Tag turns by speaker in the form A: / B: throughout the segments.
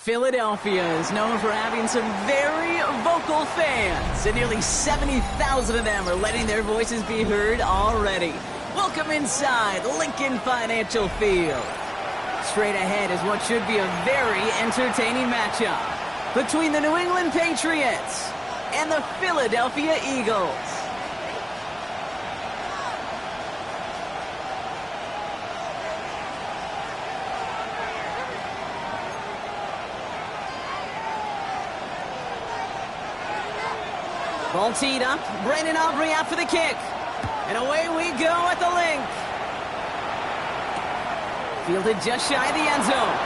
A: Philadelphia is known for having some very vocal fans, and nearly 70,000 of them are letting their voices be heard already. Welcome inside Lincoln Financial Field. Straight ahead is what should be a very entertaining matchup between the New England Patriots and the Philadelphia Eagles. Ball teed up. Brandon Aubrey out for the kick. And away we go at the link. Fielded just shy of the end zone.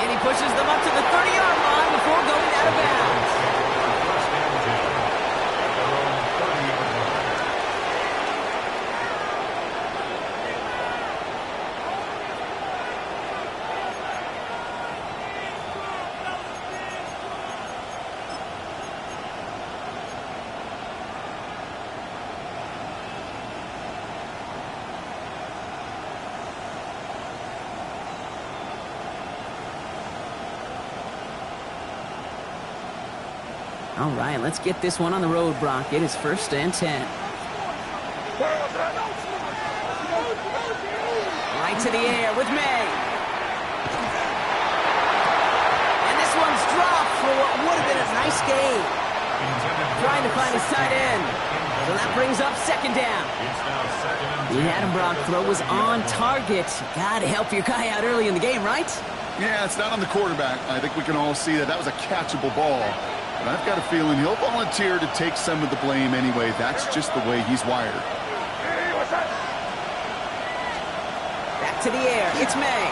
A: And he pushes them up to the 30-yard line before going out of bounds. All right, let's get this one on the road, Brock. It is 1st and 10. Right to the air with May. And this one's dropped for what would have been a nice gain. Trying to find his tight end. So that brings up 2nd down. You had him, Brock. Throw was on target. Got to help your guy out early in the game, right?
B: Yeah, it's not on the quarterback. I think we can all see that was a catchable ball. But I've got a feeling he'll volunteer to take some of the blame anyway. That's just the way he's wired.
A: Back to the air. It's May.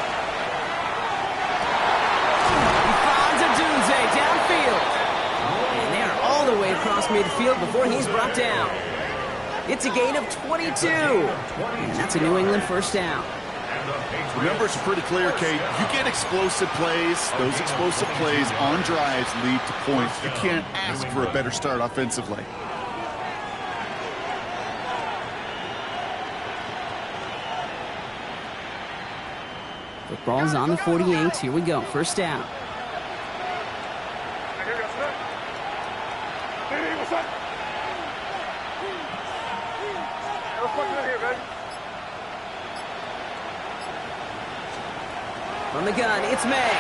A: He finds a Dunze downfield. And they're all the way across midfield before he's brought down. It's a gain of 22. And that's a New England 1st down.
B: The numbers are pretty clear, Kate. You get explosive plays. Those explosive plays on drives lead to points. You can't ask for a better start offensively.
A: Football's on the 48. Here we go. 1st down. From the gun, it's May.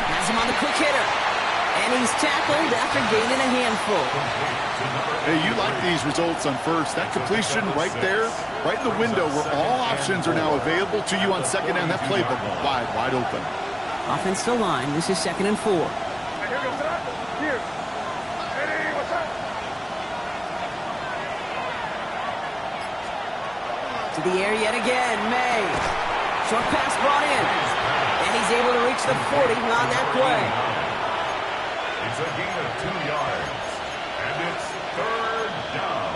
A: Has him on the quick hitter. And he's tackled after gaining a handful.
B: Hey, you like these results on first. That completion right there, right in the window where all options are now available to you on 2nd down. That playbook wide open.
A: Offense to line. This is 2nd and 4. To the air yet again, May. Short pass brought in. And he's able to reach the 40 on that play.
C: It's a gain of 2 yards. And it's 3rd down.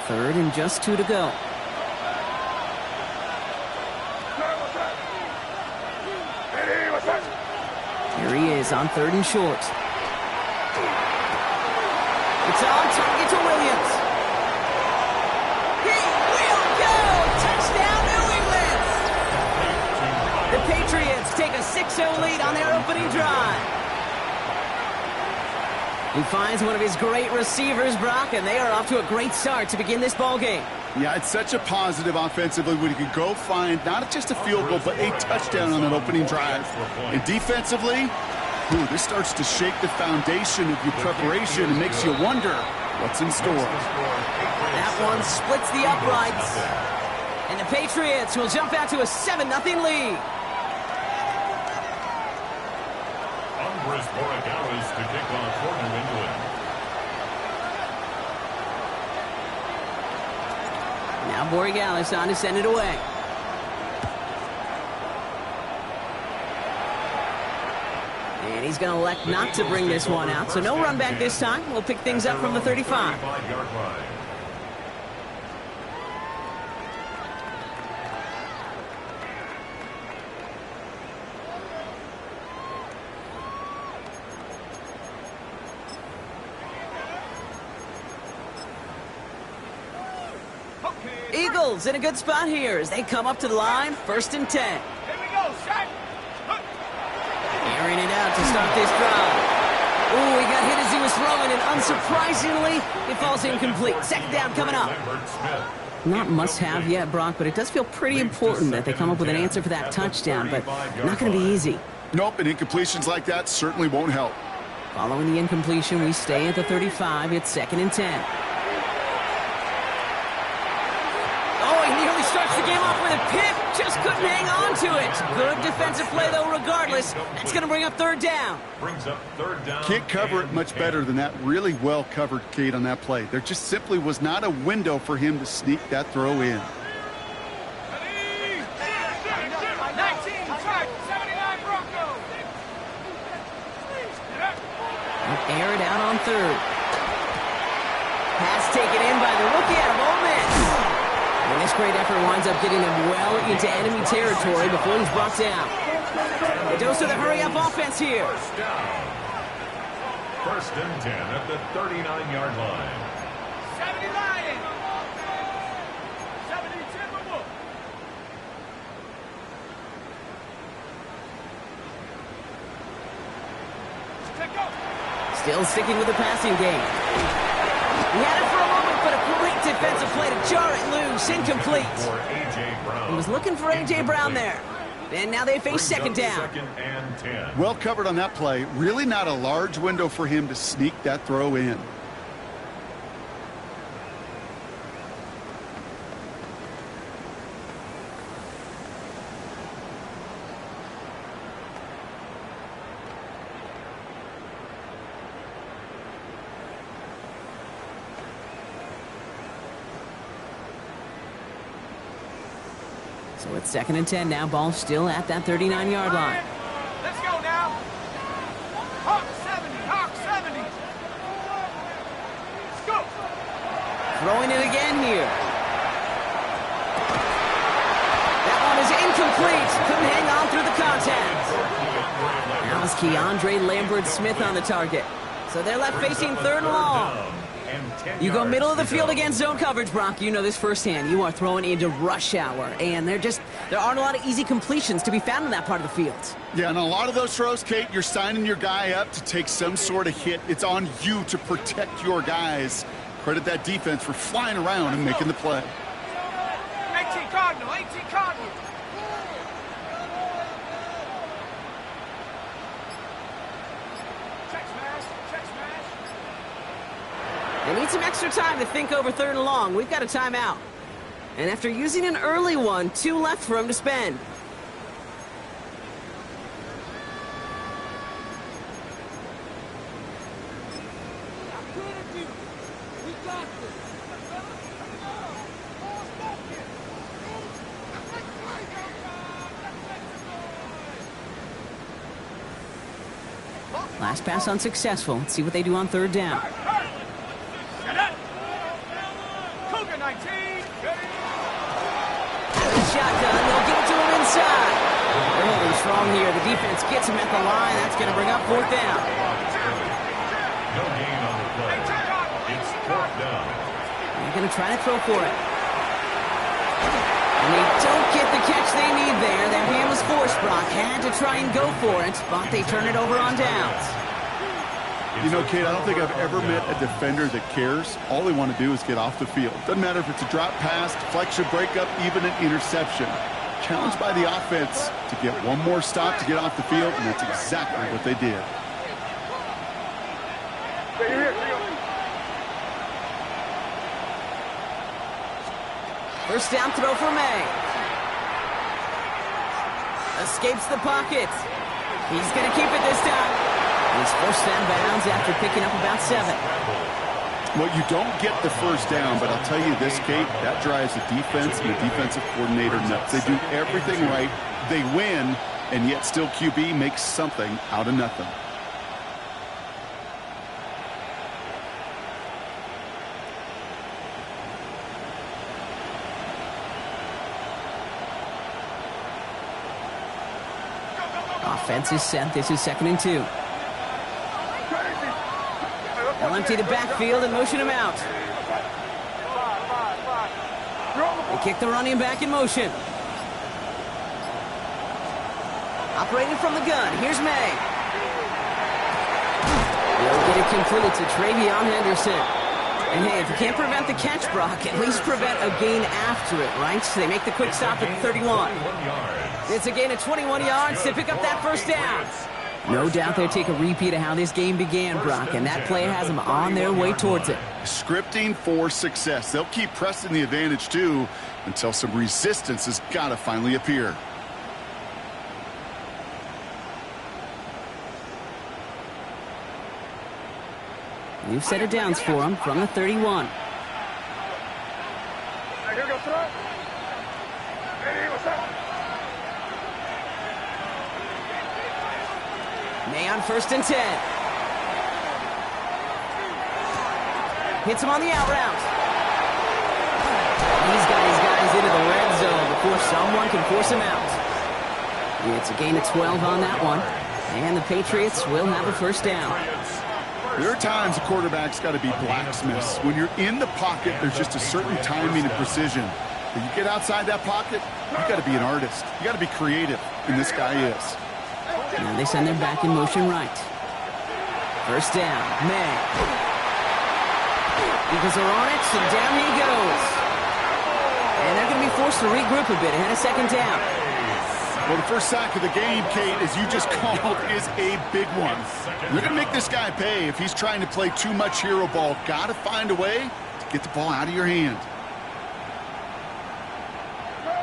A: 3rd and just 2 to go. Here he is on 3rd and short. It's on target to Williams. He will go! Touchdown, New England! The Patriots take a 6-0 lead on their opening drive. He finds one of his great receivers, Brock, and they are off to a great start to begin this ballgame.
B: Yeah, it's such a positive offensively when you can go find not just a field goal, but a touchdown on that opening drive. And defensively, this starts to shake the foundation of your preparation and makes you wonder what's in store.
A: That one splits the uprights. And the Patriots will jump out to a 7-0 lead.
C: Andres Borregales to kick off for New England.
A: Now Borregales on to send it away. And he's going to elect not to bring this one out. So no run back this time. We'll pick things up from the 35. Eagles in a good spot here as they come up to the line, 1st and 10.
D: Here we go, shot.
A: Airing it out to start this drive. Ooh, he got hit as he was throwing, and unsurprisingly, it falls incomplete. 2nd down coming up. Not must-have yet, Brock, but it does feel pretty important that they come up with an answer for that touchdown, but not going to be easy.
B: Nope, and incompletions like that certainly won't help.
A: Following the incompletion, we stay at the 35. It's 2nd and 10. Oh, he nearly starts the game off with a pick. Just couldn't hang on to it. Good defensive play, though, regardless. That's going to bring up 3rd down.
C: Brings up 3rd down.
B: Can't cover it much better than that. Really well covered, Kate, on that play. There just simply was not a window for him to sneak that throw in.
D: 19, track, 79 Broncos.
A: Air it out on 3rd. Pass taken in by the rookie out of Ole Miss. And this great effort winds up getting them well into enemy territory before he's brought down. A dose of the hurry-up offense here.
C: 1st and 10 at the 39-yard line.
D: 70 Lions. 70 Timberwolves. Take go.
A: Still sticking with the passing game. He had it for a moment, but a great defensive play to jar it loose. Incomplete.
C: For A.J. Brown.
A: He was looking for A.J. Brown there. And now they face 2nd down.
C: 2nd and 10.
B: Well covered on that play. Really not a large window for him to sneak that throw in.
A: So it's 2nd and 10 now. Ball still at that 39-yard line.
D: Let's go now. Hawk 70, Hawk 70. Let's go.
A: Throwing it again here. That one is incomplete. Couldn't hang on through the contact. Now it's Keandre Lambert-Smith on the target. So they're left facing 3rd and long. You go middle of the field against zone coverage, Brock. You know this firsthand. You are throwing into rush hour, and there aren't a lot of easy completions to be found in that part of the field.
B: Yeah, and a lot of those throws, Kate, you're signing your guy up to take some sort of hit. It's on you to protect your guys. Credit that defense for flying around and making the play.
D: 18 Cardinal, 18 Cardinal. Check smash, check smash.
A: They need some extra time to think over 3rd and long. We've got a timeout. And after using an early one, 2 left for him to spend. Last pass unsuccessful. Let's see what they do on 3rd down.
D: Cougar 19.
A: Shotgun, they'll give it to him inside. They're holding strong here. The defense gets him at the line. That's going to bring up 4th down.
C: No gain on the play. It's 4th down.
A: They're going to try to throw for it. And they don't get the catch they need there. Their hand was forced, Brock. Had to try and go for it, but they turn it over on downs.
B: You know, Kate, I don't think I've ever met a defender that cares. All they want to do is get off the field. Doesn't matter if it's a drop pass, deflection, breakup, even an interception. Challenged by the offense to get one more stop to get off the field, and that's exactly what they did.
A: First down throw for May. Escapes the pocket. He's going to keep it this time. He's forced down bounds after picking up about 7.
B: Well, you don't get the first down, but I'll tell you this, Kate, that drives the defense and the defensive coordinator nuts. They do everything right. They win, and yet still QB makes something out of nothing.
A: Offense is set. This is 2nd and 2. They'll empty the backfield and motion him out. They kick the running back in motion. Operating from the gun, here's May. They'll get it complete to Travion Henderson. And hey, if you can't prevent the catch, Brock, at least prevent a gain after it, right? So they make the quick stop at the 31. It's a gain of 21 yards to pick up that first down. No doubt they'll take a repeat of how this game began, Brock, and that play has them on their way towards it.
B: Scripting for success. They'll keep pressing the advantage, too, until some resistance has got to finally appear.
A: New set of downs for them from the 31.
D: Here goes throw. Hey, what's up?
A: May on 1st and 10. Hits him on the out route. He's got his guys into the red zone before someone can force him out. It's a gain of 12 on that one. And the Patriots will have a first down.
B: There are times a quarterback's got to be blacksmiths. When you're in the pocket, there's just a certain timing and precision. When you get outside that pocket, you got to be an artist. You got to be creative, and this guy is.
A: Now they send their back in motion right. First down, May. Eagles are on it, and down he goes. And they're going to be forced to regroup a bit ahead of second down.
B: Well, the first sack of the game, Kate, as you just called, is a big one. They're going to make this guy pay if he's trying to play too much hero ball. Got to find a way to get the ball out of your hand.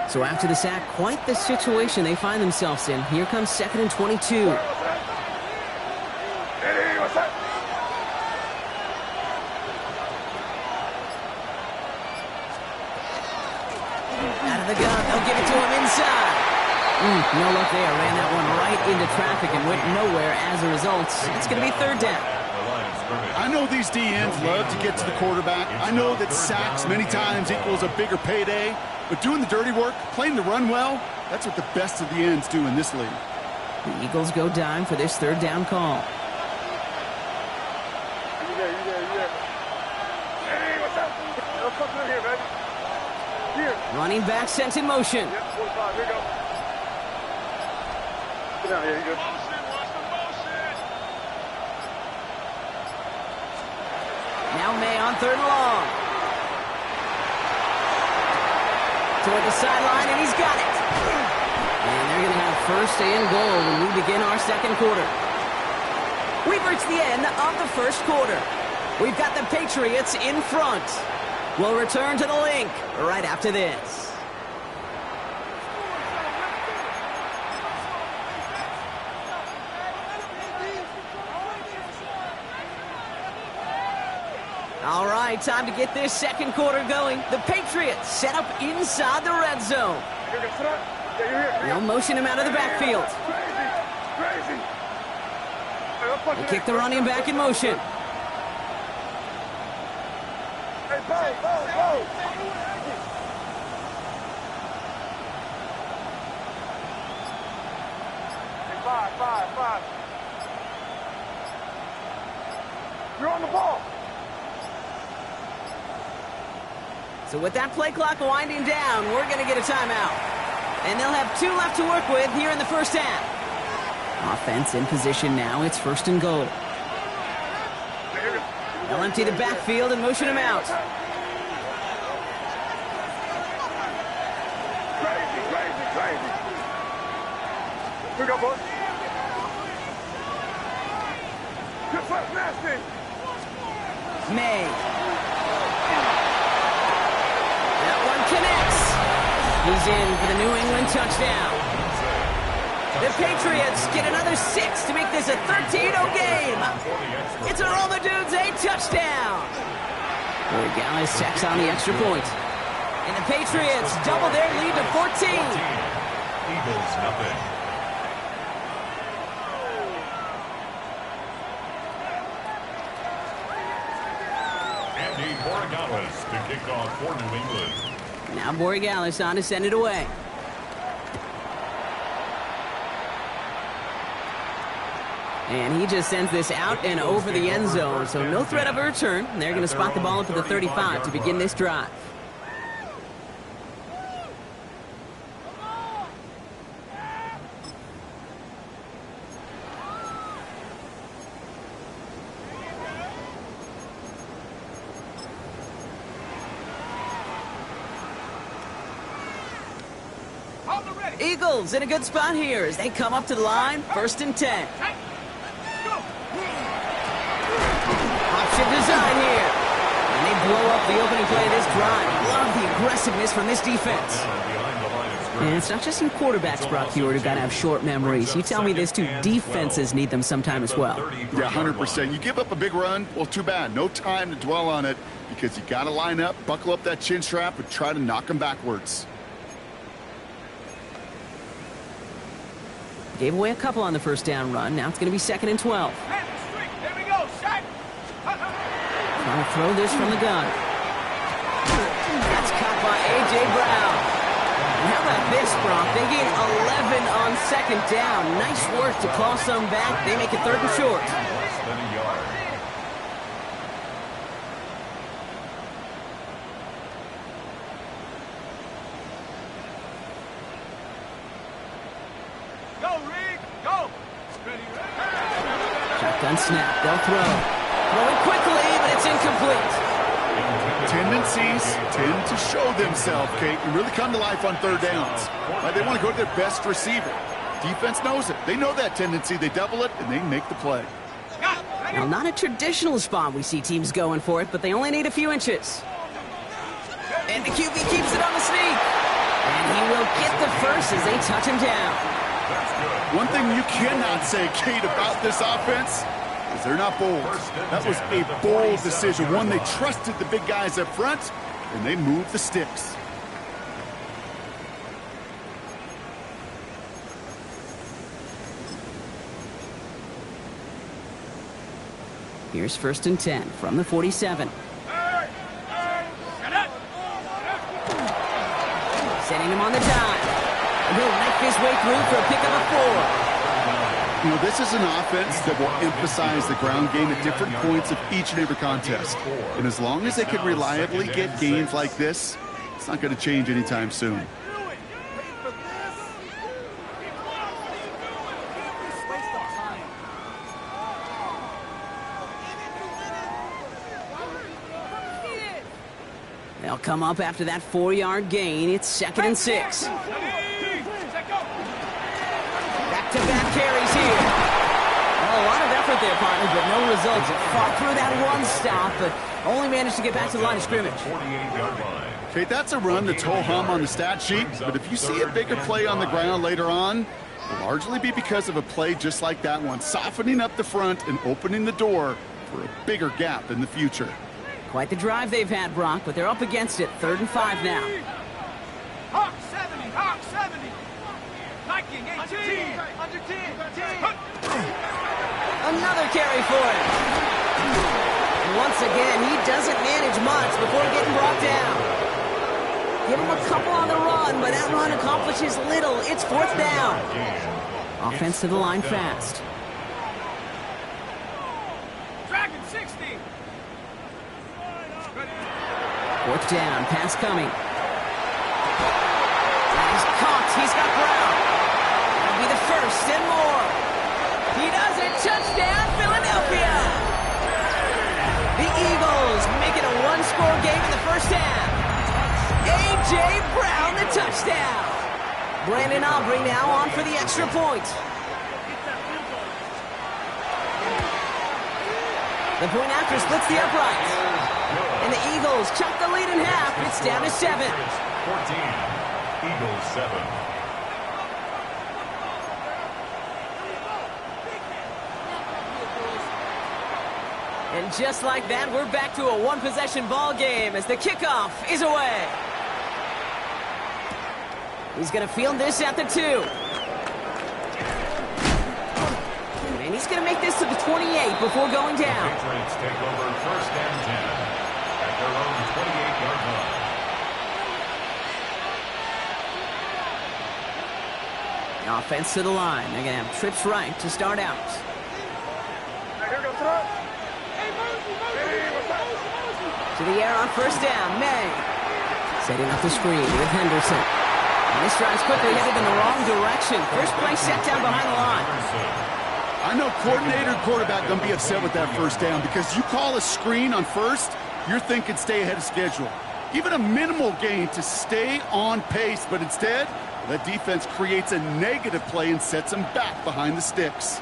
A: So after the sack, quite the situation they find themselves in. Here comes 2nd and 22.
D: Hey, what's up?
A: Out of the gun, they'll give it to him inside. No luck there. Ran that one right into traffic and went nowhere as a result. It's going to be 3rd down.
B: I know these DNs love to get to the quarterback. I know that sacks many times equals a bigger payday. But doing the dirty work, playing the run well, that's what the best of the ends do in this league.
A: The Eagles go dime for this 3rd down call.
D: You there. Hey, what's up? Let's come through here, baby. Here.
A: Running back sent in motion.
D: Yep, 45. Here you go. Sit down here. You good?
A: Now May on 3rd and long. Toward the sideline, and he's got it. And they're going to have 1st and goal when we begin our 2nd quarter. We've reached the end of the 1st quarter. We've got the Patriots in front. We'll return to the link right after this. All right, time to get this 2nd quarter going. The Patriots set up inside the red zone. They'll motion him out of the backfield.
D: Crazy.
A: They kick the running back in motion.
D: Hey, go. Hey, five. You're on the ball.
A: So with that play clock winding down, we're going to get a timeout. And they'll have 2 left to work with here in the first half. Offense in position now. It's 1st and goal. They'll empty the backfield and motion him out.
D: Crazy. Here we go, boys. Good first, nasty.
A: May. That one connects. He's in for the New England touchdown. The Patriots get another 6 to make this a 13-0 game. It's a roll the dudes, a touchdown. Boy, Gallis tacks on the extra point. And the Patriots double their lead to 14.
C: Eagles nothing. Andy Borregales to kick off for New England.
A: Now Borregales on to send it away. And he just sends this out and over the end zone, so no threat of a return. They're going to spot the ball up at the 35 to begin this drive. Eagles in a good spot here as they come up to the line, 1st and 10. Option design here. And they blow up the opening play of this drive. Love the aggressiveness from this defense. And it's not just some quarterbacks, Brock Hewitt, who got to have short memories. You tell me this too, defenses need them sometime as well.
B: Yeah, 100%. You give up a big run, well, too bad. No time to dwell on it because you got to line up, buckle up that chin strap, and try to knock them backwards.
A: Gave away a couple on the first down run. Now it's going to be 2nd and 12.
D: There we go, shot.
A: Trying to throw this from the gun. That's caught by A.J. Brown. And how about this, Brock? They gain 11 on 2nd down. Nice work to claw some back. They make it 3rd and short.
C: Less than a yard.
D: Go, Reed, go.
A: Shotgun snap. They'll throw. Throwing quickly, but it's incomplete.
B: Tendencies tend to show themselves, Kate, and really come to life on 3rd downs. They want to go to their best receiver. Defense knows it. They know that tendency. They double it, and they make the play.
A: Now, not a traditional spot we see teams going for it, but they only need a few inches. And the QB keeps it on the sneak. And he will get the first as they touch him down.
B: One thing you cannot say, Kate, about this offense is they're not bold. That was a bold decision. One, they trusted the big guys up front, and they moved the sticks.
A: Here's 1st and 10 from the 47. Setting him on the dime. And he'll knife his way through for a pickup of 4.
B: You know, this is an offense that will emphasize the ground game at different points of each and every contest. And as long as they can reliably get gains like this, it's not going to change anytime soon.
A: They'll come up after that 4-yard gain. It's 2nd and 6. Back-to-back carries here. Well, a lot of effort there, partner, but no results. Fought through that one stop, but only managed to get back to the line of scrimmage.
C: 48-yard line.
B: Okay, that's a run that's ho-hum on the stat sheet, but if you see a bigger play on the ground later on, it'll largely be because of a play just like that one, softening up the front and opening the door for a bigger gap in the future.
A: Quite the drive they've had, Brock, but they're up against it. 3rd and 5 now.
D: Hawk 70, Hawk 70. Viking 18, under 10.
A: Another carry for him. And once again, he doesn't manage much before getting brought down. Give him a couple on the run, but that run accomplishes little. It's 4th down. Offense to the line fast.
D: Dragon 60.
A: 4th down, pass coming. He's caught, he's got Brown. That'll be the 1st and more. He does it, touchdown, Philadelphia. The Eagles make it a 1-score game in the 1st half. A.J. Brown, the touchdown. Brandon Aubrey now on for the extra point. The point after splits the uprights. And the Eagles chunk the lead in half. It's down to 7.
C: 14. Eagles 7.
A: And just like that, we're back to a one-possession ball game as the kickoff is away. He's going to field this at the 2. And he's going to make this to the 28 before going down.
C: Patriots take over 1st and 10 at their own 28-yard line.
A: The offense to the line. They're going to have trips right to start out.
D: Here goes throw.
A: To the air on 1st down. May. Setting up the screen with Henderson. And this drive's quickly headed in the wrong direction. First play set down behind the line.
B: I know coordinator and quarterback going to be upset with that 1st down because you call a screen on 1st, you're thinking stay ahead of schedule. Even a minimal gain to stay on pace, but instead, That defense creates a negative play and sets them back behind the sticks.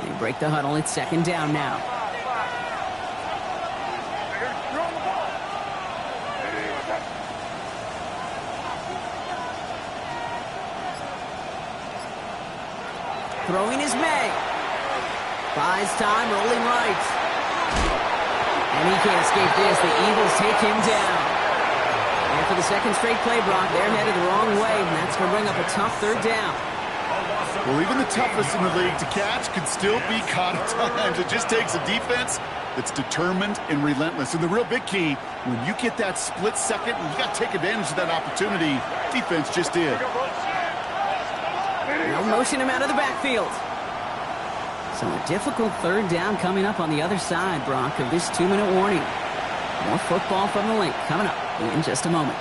A: They break the huddle. It's second down now. Throwing is May. Buys time, rolling right. And he can't escape this. The Eagles take him down. And for the second straight play, Brock, they're headed the wrong way, and that's going to bring up a tough third down.
B: Well, even the toughest in the league to catch could still be caught at times. It just takes a defense that's determined and relentless. And the real big key, when you get that split second, you got to take advantage of that opportunity. Defense just did.
A: They'll motion him out of the backfield. So a difficult third down coming up on the other side, Brock, of this 2-minute warning. More football from the link coming up in just a moment.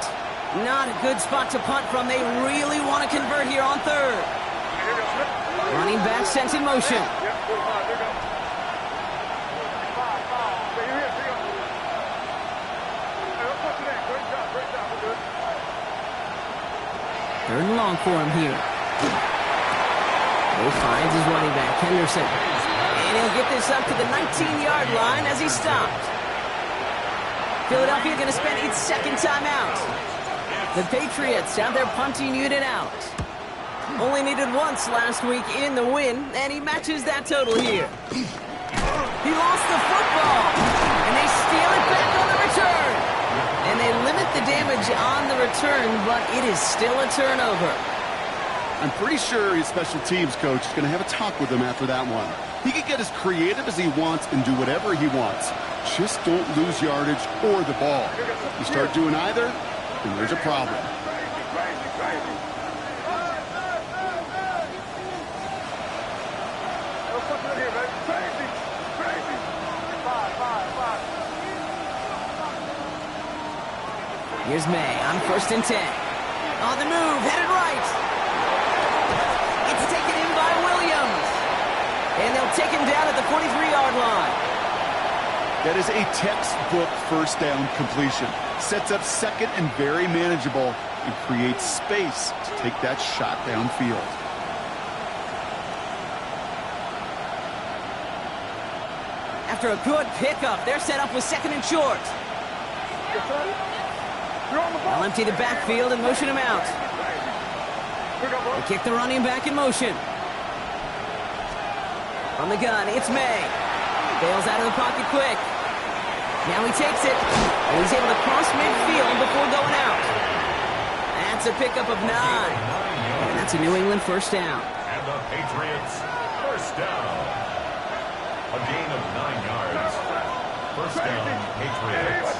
A: Not a good spot to punt from. They really want to convert here on third. Running back sent in motion. Third and long for him here. He finds his running back, Henderson. And he'll get this up to the 19-yard line as he stopped. Philadelphia going to spend its second timeout. The Patriots have their punting unit out. Only needed once last week in the win, and he matches that total here. He lost the football, and they steal it back on the return. And they limit the damage on the return, but it is still a turnover.
B: I'm pretty sure his special teams coach is going to have a talk with him after that one. He can get as creative as he wants and do whatever he wants. Just don't lose yardage or the ball. You start doing either, and there's a problem.
A: Here's May on 1st and 10. On the move, headed right. It's taken in by Williams. And they'll take him down at the 43-yard line.
B: That is a textbook first down completion. Sets up second and very manageable and creates space to take that shot downfield.
A: After a good pickup, they're set up with second and short. They'll empty the backfield and motion him out. They kick the running back in motion. From the gun, it's May. Bails out of the pocket quick. Now he takes it, and he's able to cross midfield before going out. That's a pickup of 9. And that's a New England first down.
C: And the Patriots first down. A gain of 9 yards. First down, Patriots.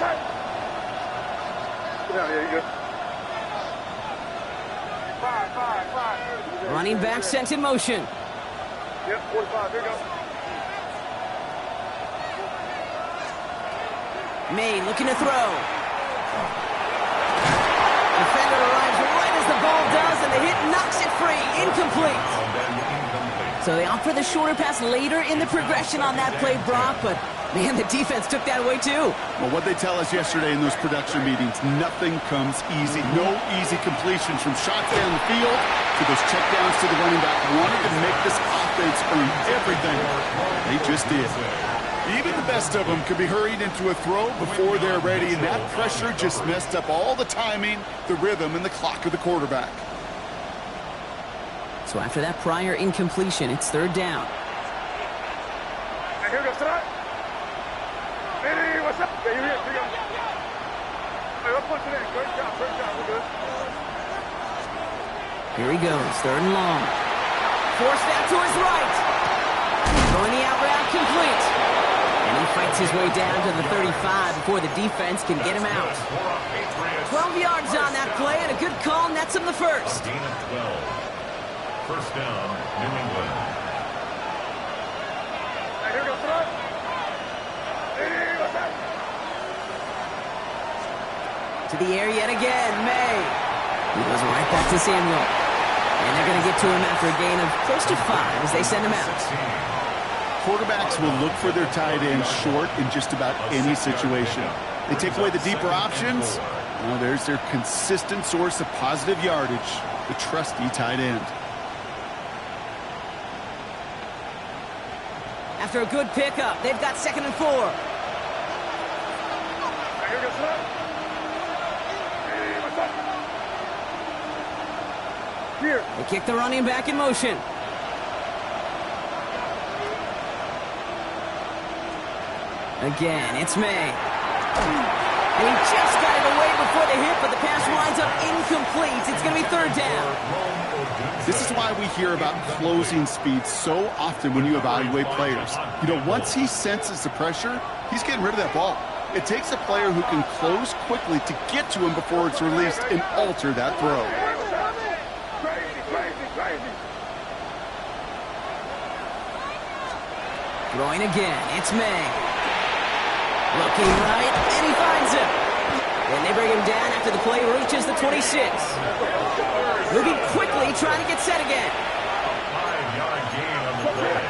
A: Running back sent in motion.
D: Yep, 45, here you go.
A: May looking to throw. Defender arrives right as the ball does, and the hit knocks it free. Incomplete. So they opt for the shorter pass later in the progression on that play, Brock, but man, the defense took that away too.
B: Well, what they tell us yesterday in those production meetings, nothing comes easy. No easy completions from shots down the field to those checkdowns to the running back. Wanted to make this offense earn everything. They just did. Even the best of them could be hurried into a throw before they're ready, and that pressure just messed up all the timing, the rhythm, and the clock of the quarterback.
A: So after that prior incompletion, it's third down.
D: And here goes tonight. Hey, what's up? Yeah, you're here. Here you go. Hey, let's push it in. Great job. We're good.
A: Here he goes, third and long. Forced back to his right. Throwing the out route complete. And he fights his way down to the 35 before the defense can get him out. 12 yards on that play, and a good call nets him the first.
C: Gain of 12. First down, New England.
D: And here goes tonight. Hey, what's up?
A: To the air yet again, May. He goes right back to Samuel. And they're going to get to him after a gain of close to 5 as they send him out.
B: Quarterbacks will look for their tight end short in just about any situation. They take away the deeper options, Now there's their consistent source of positive yardage, the trusty tight end.
A: After a good pickup, they've got 2nd and 4. They kick the running back in motion. Again, it's May. And he just got it away before the hit, but the pass winds up incomplete. It's going to be 3rd down.
B: This is why we hear about closing speed so often when you evaluate players. You know, once he senses the pressure, he's getting rid of that ball. It takes a player who can close quickly to get to him before it's released and alter that throw.
A: Throwing again, it's May. Looking right, and he finds him. And they bring him down after the play reaches the 26. Moving quickly, trying to get set again.
C: 5-yard gain on the play.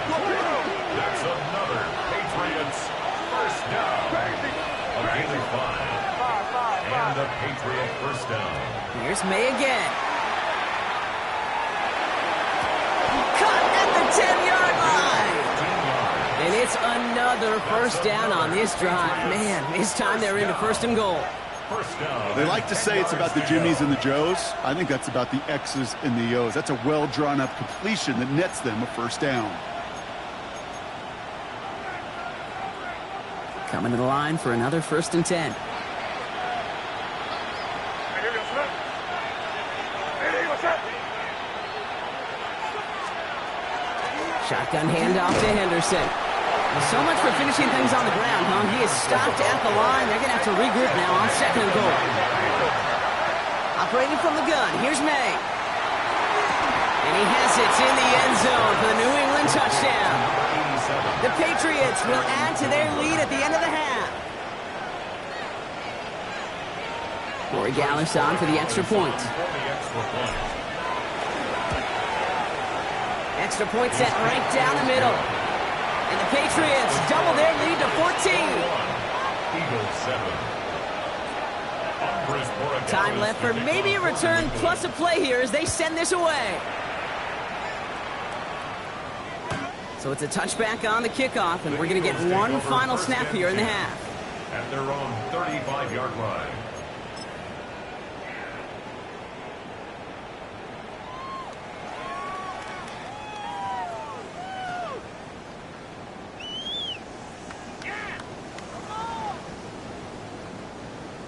C: That's another Patriots first down. A gain of 5. And a Patriot first down.
A: Here's May again. Cut at the 10-yard line. And it's another first down on this drive. Man, this time they're into 1st and goal.
B: They like to say it's about the Jimmies and the Joes. I think that's about the X's and the O's. That's a well-drawn-up completion that nets them a first down.
A: Coming to the line for another 1st and 10. Shotgun handoff to Henderson. So much for finishing things on the ground, huh? He is stopped at the line. They're going to have to regroup now on 2nd and goal. Operating from the gun, here's May. And he has it in the end zone for the New England touchdown. The Patriots will add to their lead at the end of the half. Corey Gallis on for the extra point. Extra point set right down the middle. And the Patriots double their lead to 14.
C: Eagles 7.
A: Time left for maybe a return plus a play here as they send this away. So it's a touchback on the kickoff, and we're going to get one final snap here in the half.
C: At their own 35-yard line.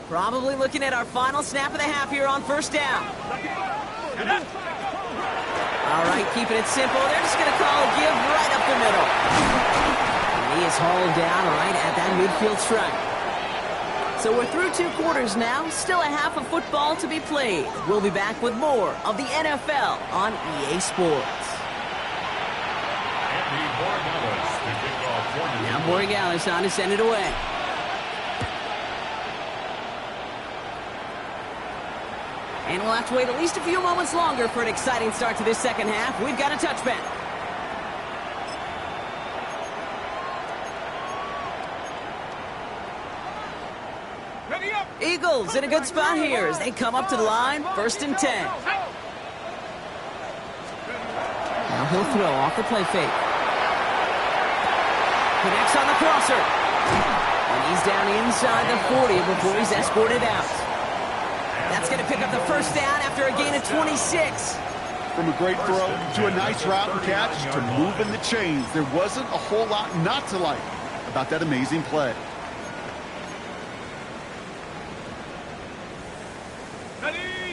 A: Probably looking at our final snap of the half here on 1st down. All right, keeping it simple. They're just going to call a give right up the middle. And he is hauled down right at that midfield stripe. So we're through 2 quarters now. Still a half of football to be played. We'll be back with more of the NFL on EA Sports. Now Borregales on to send it away. And we'll have to wait at least a few moments longer for an exciting start to this 2nd half. We've got a touchback. Eagles in a good spot here as they come up to the line, 1st and 10. Now he'll throw off the play fake. Connects on the crosser. And he's down inside the 40 before he's escorted out. That's going to pick up the 1st down after a gain of 26.
B: From a great throw to a nice route and catch to moving the chains, there wasn't a whole lot not to like about that amazing play.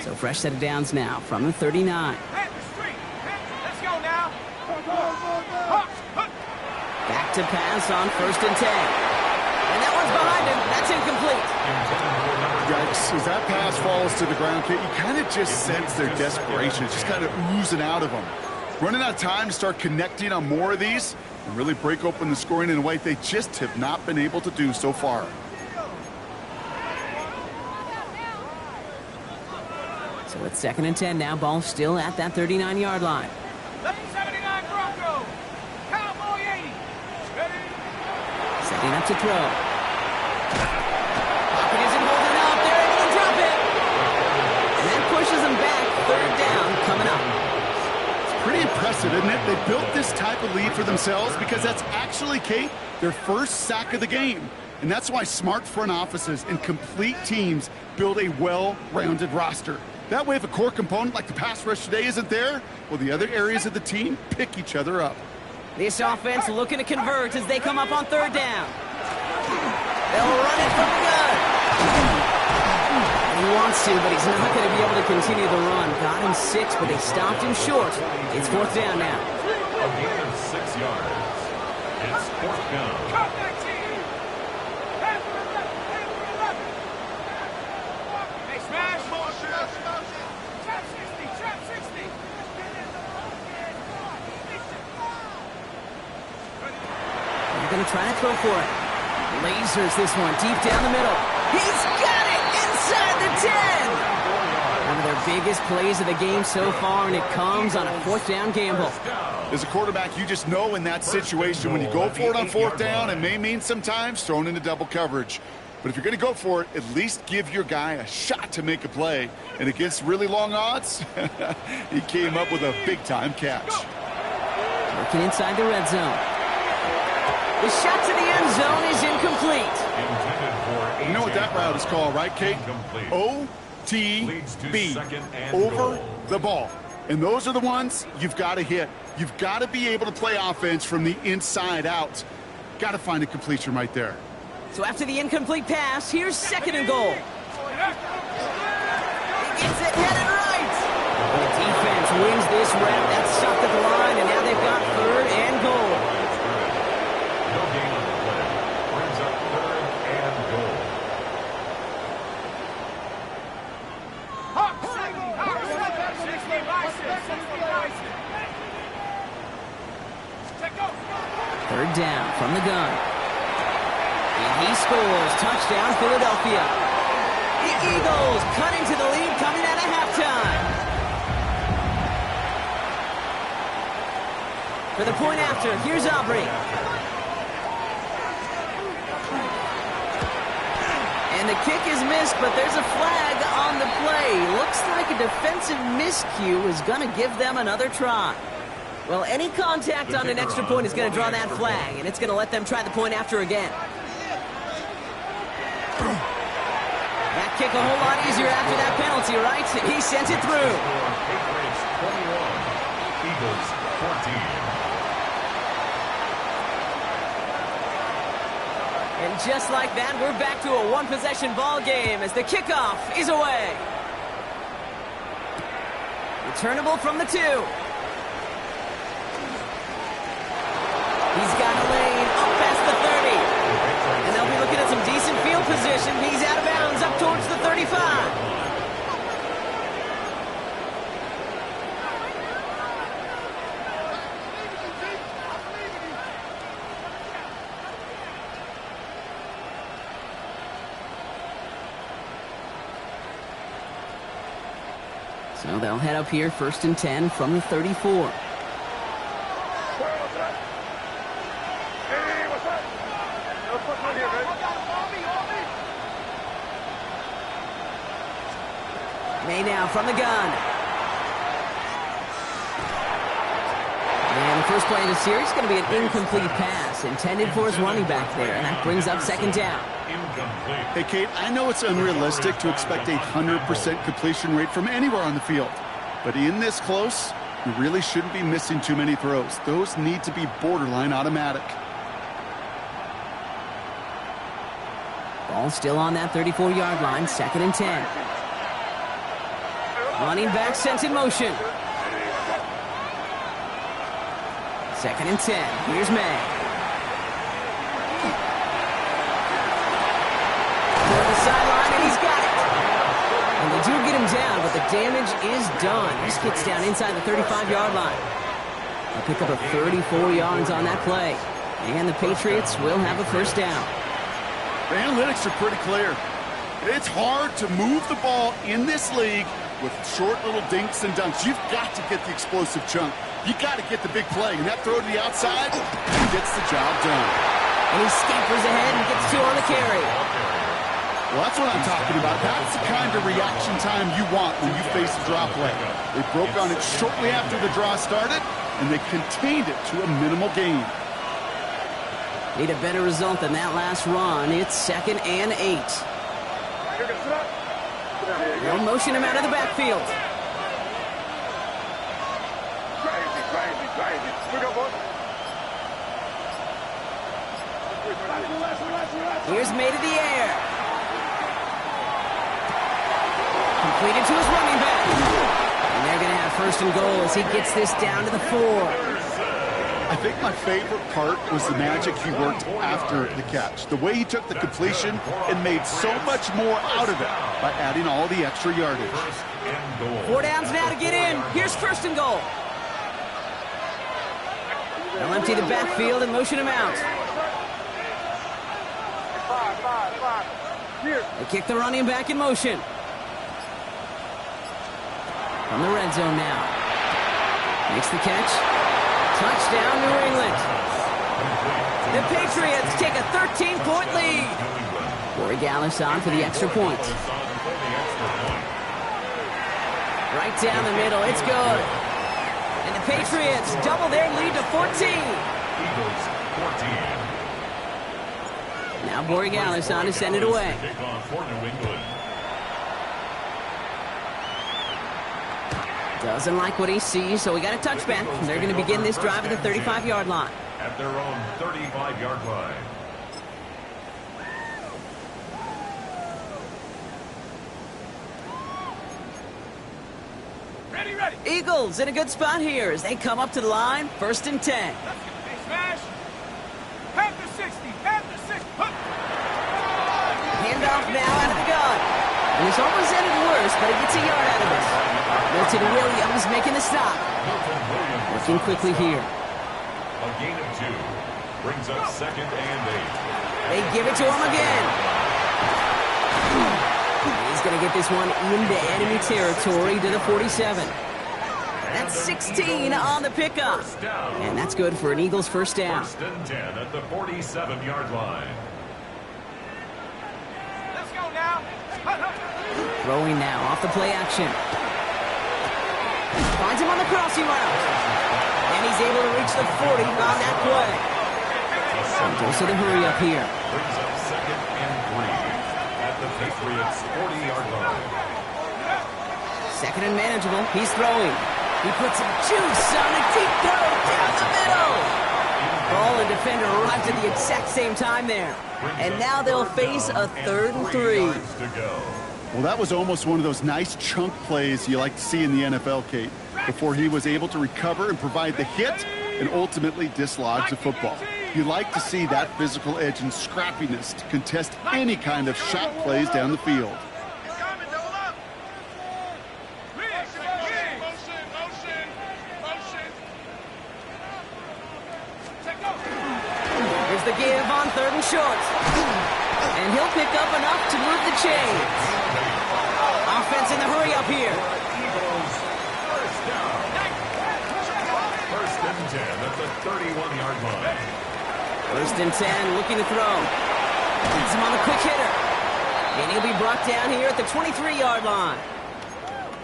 A: So fresh set of downs now from the 39.
D: Let's go now.
A: Back to pass on 1st and 10. And that one's behind him. That's incomplete.
B: Yikes, as that pass falls to the ground, Kit, you kind of just sense their desperation. It's just kind of oozing out of them. Running out of time to start connecting on more of these and really break open the scoring in a way they just have not been able to do so far.
A: So it's 2nd and 10 now. Ball still at that 39-yard line.
D: 79 Bronco. Cowboy 80. Ready?
A: Setting up to throw. Pocket isn't holding up. They're able to drop it.
B: impressive, isn't it? They built this type of lead for themselves because that's actually, Kate, their first sack of the game. And that's why smart front offices and complete teams build a well-rounded roster. That way, if a core component like the pass rush today isn't there, well, the other areas of the team pick each other up.
A: This offense looking to convert as they come up on third down. They'll run it from the gun. He wants to, but he's not going to be able to continue the run. Got him 6, but they stopped him short. It's fourth down now.
C: A gain of 6 yards. It's fourth down.
A: Going to try to throw for it. Lasers this one deep down the middle. He's got it inside the 10. One of their biggest plays of the game so far, and it comes on a fourth down gamble.
B: As a quarterback, you just know in that situation when you go for it on fourth down, it may mean sometimes thrown into double coverage. But if you're going to go for it, at least give your guy a shot to make a play. And against really long odds, he came up with a big-time catch.
A: Working inside the red zone. The shot to the end zone is incomplete.
B: You know what that route is called, right, Kate? OTB, over the ball. And those are the ones you've got to hit. You've got to be able to play offense from the inside out. Got to find a completion right there.
A: So after the incomplete pass, here's second and goal. He gets it headed right. The defense wins this rep. That's stopped at the line, and now they've got third and goal. Third down from the gun. And he scores. Touchdown, Philadelphia. The Eagles cutting to the lead coming out of halftime. For the point after, here's Aubrey. And the kick is missed, but there's a flag on the play. Looks like a defensive miscue is going to give them another try. Well, any contact on an extra point is going to draw that flag, and it's going to let them try the point after again. That kick a whole lot easier after that penalty, right? He sent it through.
C: Patriots 21, Eagles 14.
A: And just like that, we're back to a one-possession ball game as the kickoff is away. Returnable from the 2. He's got a lane up past the 30. And they'll be looking at some decent field position. He's out of bounds up towards the 35. So they'll head up here, 1st and 10 from the 34. May now from the gun. And the first play of the series is going to be an incomplete pass intended for his running back there, and that brings up second down.
B: Hey, Kate, I know it's unrealistic to expect a 100% completion rate from anywhere on the field. But in this close, you really shouldn't be missing too many throws. Those need to be borderline automatic.
A: Ball still on that 34-yard line, 2nd and 10. Running back sent in motion. 2nd and 10. Here's May. To the sideline, and he's got it. And they do get him down, but the damage is done. He skips down inside the 35-yard line. They'll pick up a 34 yards on that play. And the Patriots will have a first down.
B: The analytics are pretty clear. It's hard to move the ball in this league with short little dinks and dunks. You've got to get the explosive chunk. You got to get the big play. And that throw to the outside gets the job done.
A: And he scampers ahead and gets 2 on the carry.
B: Well, that's what I'm talking about. That's the kind of reaction time you want when you face a drop play. They broke on it shortly after the draw started, and they contained it to a minimal gain.
A: Need a better result than that last run. It's 2nd and 8. They'll motion him out of the backfield. Here's made to the air. Completed to his running back. And they're going to have 1st and goal as he gets this down to the 4.
B: I think my favorite part was the magic he worked after the catch. The way he took the completion and made so much more out of it by adding all the extra yardage.
A: 4 downs now to get in. Here's 1st and goal. They'll empty the backfield and motion him out. They kick the running back in motion. From the red zone now. Makes the catch. Touchdown, New England. The Patriots take a 13-point lead. Corey Gallis on for the extra point. Right down the middle. It's good. And the Patriots double their lead to 14.
C: Eagles 14.
A: Now Corey Gallis on to send it away. Doesn't like what he sees, so we got a touchback. They're going to begin this drive at the 35-yard line.
C: At their own 35-yard line.
D: Ready.
A: Eagles in a good spot here as they come up to the line. 1st and 10.
D: Smash. Half the 60.
A: Handoff now out of the gun. And this almost ended worse, but he gets a yard out of this. Milton Williams making the stop. Working quickly here.
C: A gain of 2 brings up 2nd and 8.
A: They give it to him again. He's going to get this one into enemy territory to the 47. That's 16 on the pickup. And that's good for an Eagles 1st down.
C: 1st and 10 at the 47-yard line.
D: Let's go now.
A: Throwing now off the play action. Finds him on the crossing route. And he's able to reach the 40 on that play. Goes to the hurry up here.
C: Brings up 2nd and 3 at the Patriots 40-yard line.
A: 2nd and manageable. He's throwing. He puts some juice on a deep throw down the middle. Ball and defender arrived at the exact same time there. And now they'll face a 3rd and 3.
B: Well, that was almost one of those nice chunk plays you like to see in the NFL, Kate, before he was able to recover and provide the hit and ultimately dislodge the football. You like to see that physical edge and scrappiness to contest any kind of shot plays down the field.
A: Here's the give on 3rd and short. And he'll pick up enough to move the chains. Offense in the hurry up here.
C: Eagles 1st down. 1st and 10 at the 31-yard line.
A: 1st and 10, looking to throw. Gets him on the quick hitter. And he'll be brought down here at the 23-yard line.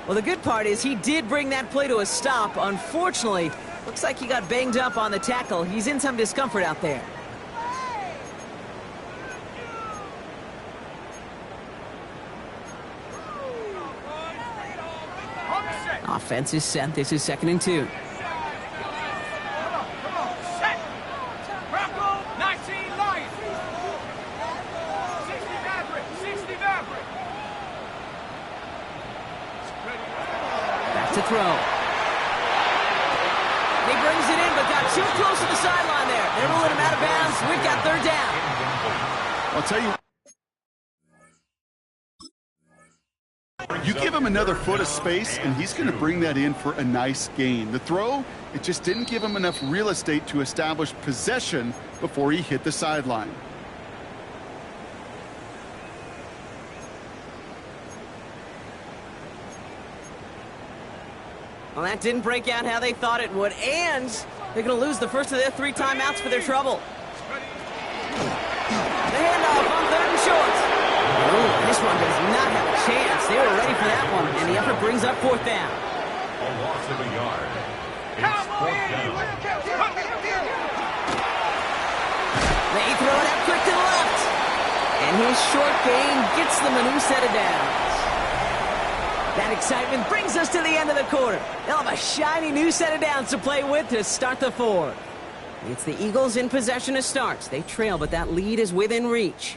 A: Well, the good part is he did bring that play to a stop. Unfortunately, looks like he got banged up on the tackle. He's in some discomfort out there. Offense is set. This is 2nd and 2.
D: Set. Bronco, 19 Lions. 60 Maverick. 60 Maverick.
A: Back to throw. He brings it in, but got too close to the sideline there. They're rolling him out of bounds. We've got 3rd down.
B: I'll tell you, you give him another foot of space, and he's going to bring that in for a nice gain. The throw, it just didn't give him enough real estate to establish possession before he hit the sideline.
A: Well, that didn't break out how they thought it would, and they're going to lose the first of their 3 timeouts for their trouble. The handoff on 3rd and short. Oh, This one does not have a chance. They were ready for that one, and the effort brings up fourth down.
C: A loss of a yard. It's fourth down.
A: They throw it up quick to the left. And his short gain gets them a new set of downs. That excitement brings us to the end of the quarter. They'll have a shiny new set of downs to play with to start the fourth. It's the Eagles in possession to start. They trail, but that lead is within reach.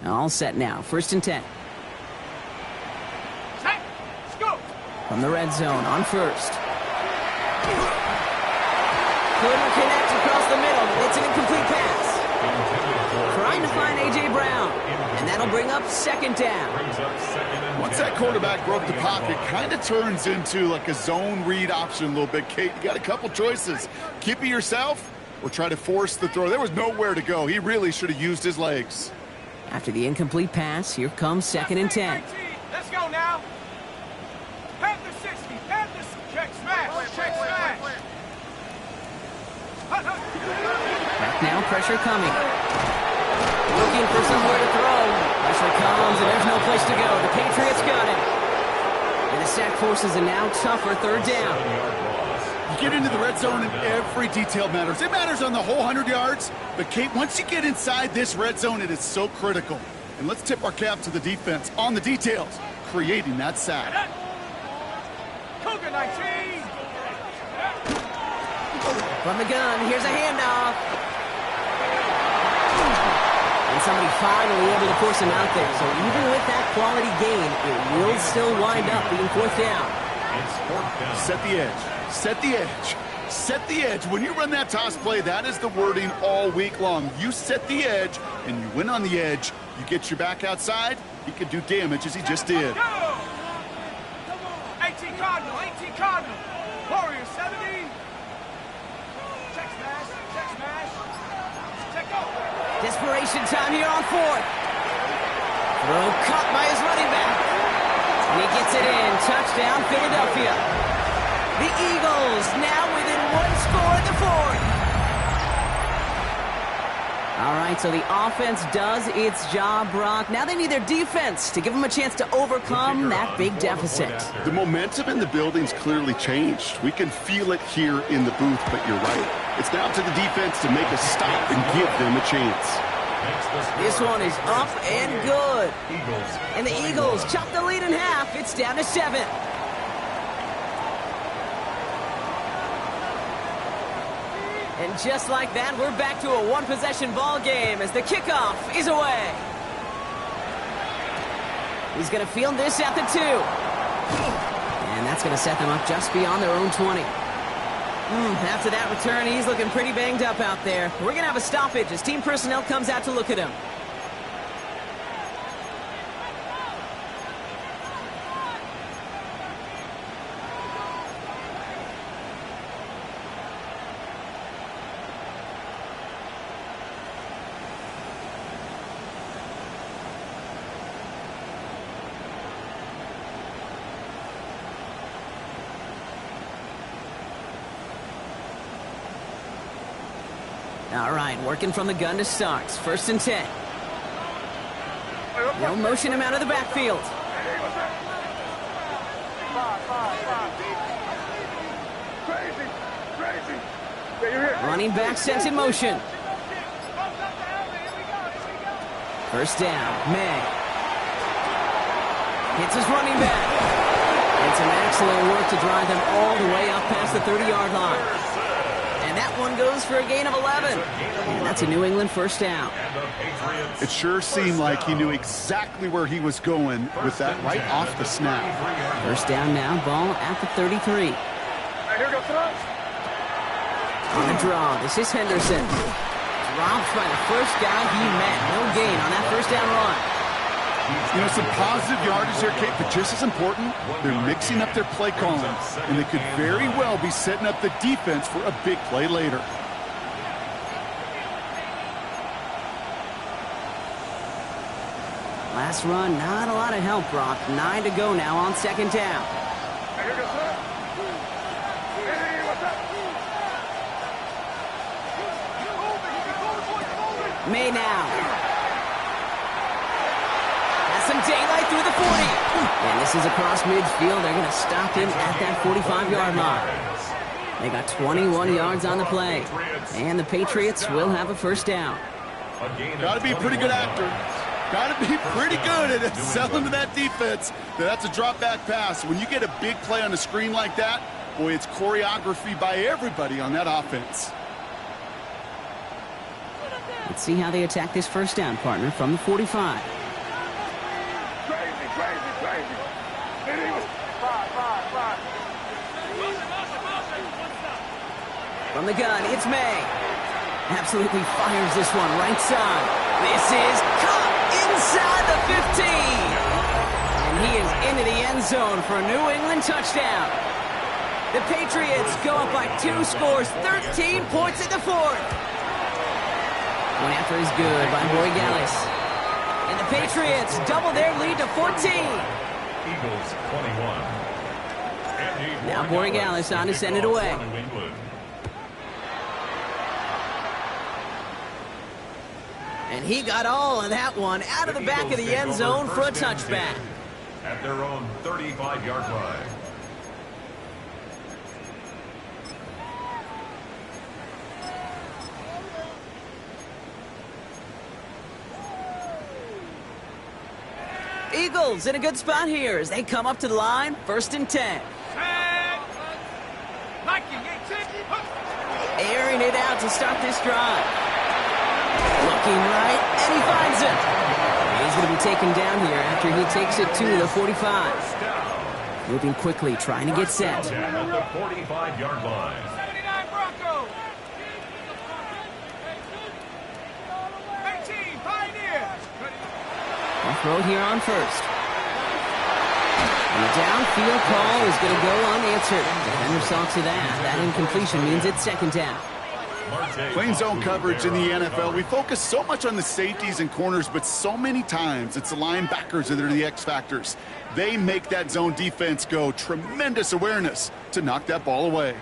A: All set now. 1st and 10.
D: Let's go.
A: From the red zone on 1st. Couldn't connect across the middle. It's an incomplete pass. Trying to find A.J. Brown. And that'll bring up 2nd down.
B: Once that quarterback broke the pocket, kind of turns into like a zone read option a little bit. Kate, you got a couple choices. Keep it yourself or try to force the throw. There was nowhere to go. He really should have used his legs.
A: After the incomplete pass, here comes 2nd and 10.
D: Let's go now. Panther 60. Panther check smash. Check smash.
A: Back now, pressure coming. Looking for somewhere to throw. Pressure comes, and there's no place to go. The Patriots got it. And the sack forces a now tougher 3rd down.
B: You get into the red zone and every detail matters. It matters on the whole 100 yards. But, Kate, once you get inside this red zone, it is so critical. And let's tip our cap to the defense on the details, creating that sack.
D: Cougar 19.
A: From the gun, here's a handoff. And somebody finally able to force him out there. So even with that quality gain, it will still wind up being 4th down.
C: It's 4th down.
B: Set the edge. Set the edge. Set the edge. When you run that toss play, that is the wording all week long. You set the edge, and you win on the edge. You get your back outside, he can do damage as he just did.
D: Go. 18 Cardinal. 18 Cardinal. Warrior 70. Check smash. Check smash. Check go.
A: Desperation time here on 4th. Throw caught by his running back. And he gets it in. Touchdown, Philadelphia. The Eagles now within 1 score in the 4th. All right, so the offense does its job, Brock. Now they need their defense to give them a chance to overcome that big deficit.
B: The momentum in the building's clearly changed. We can feel it here in the booth, but you're right. It's now to the defense to make a stop and give them a chance.
A: This one is up and good. And the Eagles chop the lead in half. It's down to 7. And just like that, we're back to a one-possession ball game as the kickoff is away. He's going to field this at the 2. And that's going to set them up just beyond their own 20. After that return, he's looking pretty banged up out there. We're going to have a stoppage as team personnel comes out to look at him. All right, working from the gun to start. 1st and 10. They'll motion him out of the backfield. Running back sent in motion. 1st down, May. Hits his running back. And some excellent work to drive them all the way up past the 30-yard line. And that one goes for a gain of 11. And that's a New England 1st down.
B: It sure seemed like he knew exactly where he was going with that right off the snap.
A: 1st down now, ball at the 33. On the draw, this is Henderson. Dropped by the first guy he met. No gain on that 1st down run.
B: You know, some positive yardage there, Kate, but just as important, they're mixing up their play calling, and they could very well be setting up the defense for a big play later.
A: Last run, not a lot of help, Brock. 9 to go now on second down. May now. Has some daylight through the 40. And this is across midfield. They're going to stop him at that 45-yard line. They got 21 yards on the play. And the Patriots will have a first down.
B: Got to be a pretty good actor. Got to be pretty good at selling to that defense. That's a drop-back pass. When you get a big play on the screen like that, boy, it's choreography by everybody on that offense.
A: Let's see how they attack this first down, partner, from the 45. From the gun, it's May. Absolutely fires this one right side. This is caught inside the 15. And he is into the end zone for a New England touchdown. The Patriots go up by 2 scores, 13 points in the fourth. One after is good by Borregales. And the Patriots double their lead to 14.
C: Eagles 21.
A: Now Borregales on to send it away. And he got all of that one out of the back of the end zone for a touchback.
C: At their own 35-yard line.
A: Eagles in a good spot here as they come up to the line, 1st and 10. Airing it out to start this drive. Looking right, and he finds it. He's going to be taken down here after he takes it to the 45. Moving quickly, trying to get set.
C: At the 45-yard line.
D: 79 Broncos. 18 Pioneers.
A: I'll throw here on first. And the downfield call is going to go unanswered. Defender saw to that. That incompletion means it's second down.
B: Playing zone coverage in the NFL, we focus so much on the safeties and corners, but so many times it's the linebackers that are the X factors. They make that zone defense go. Tremendous awareness to knock that ball away.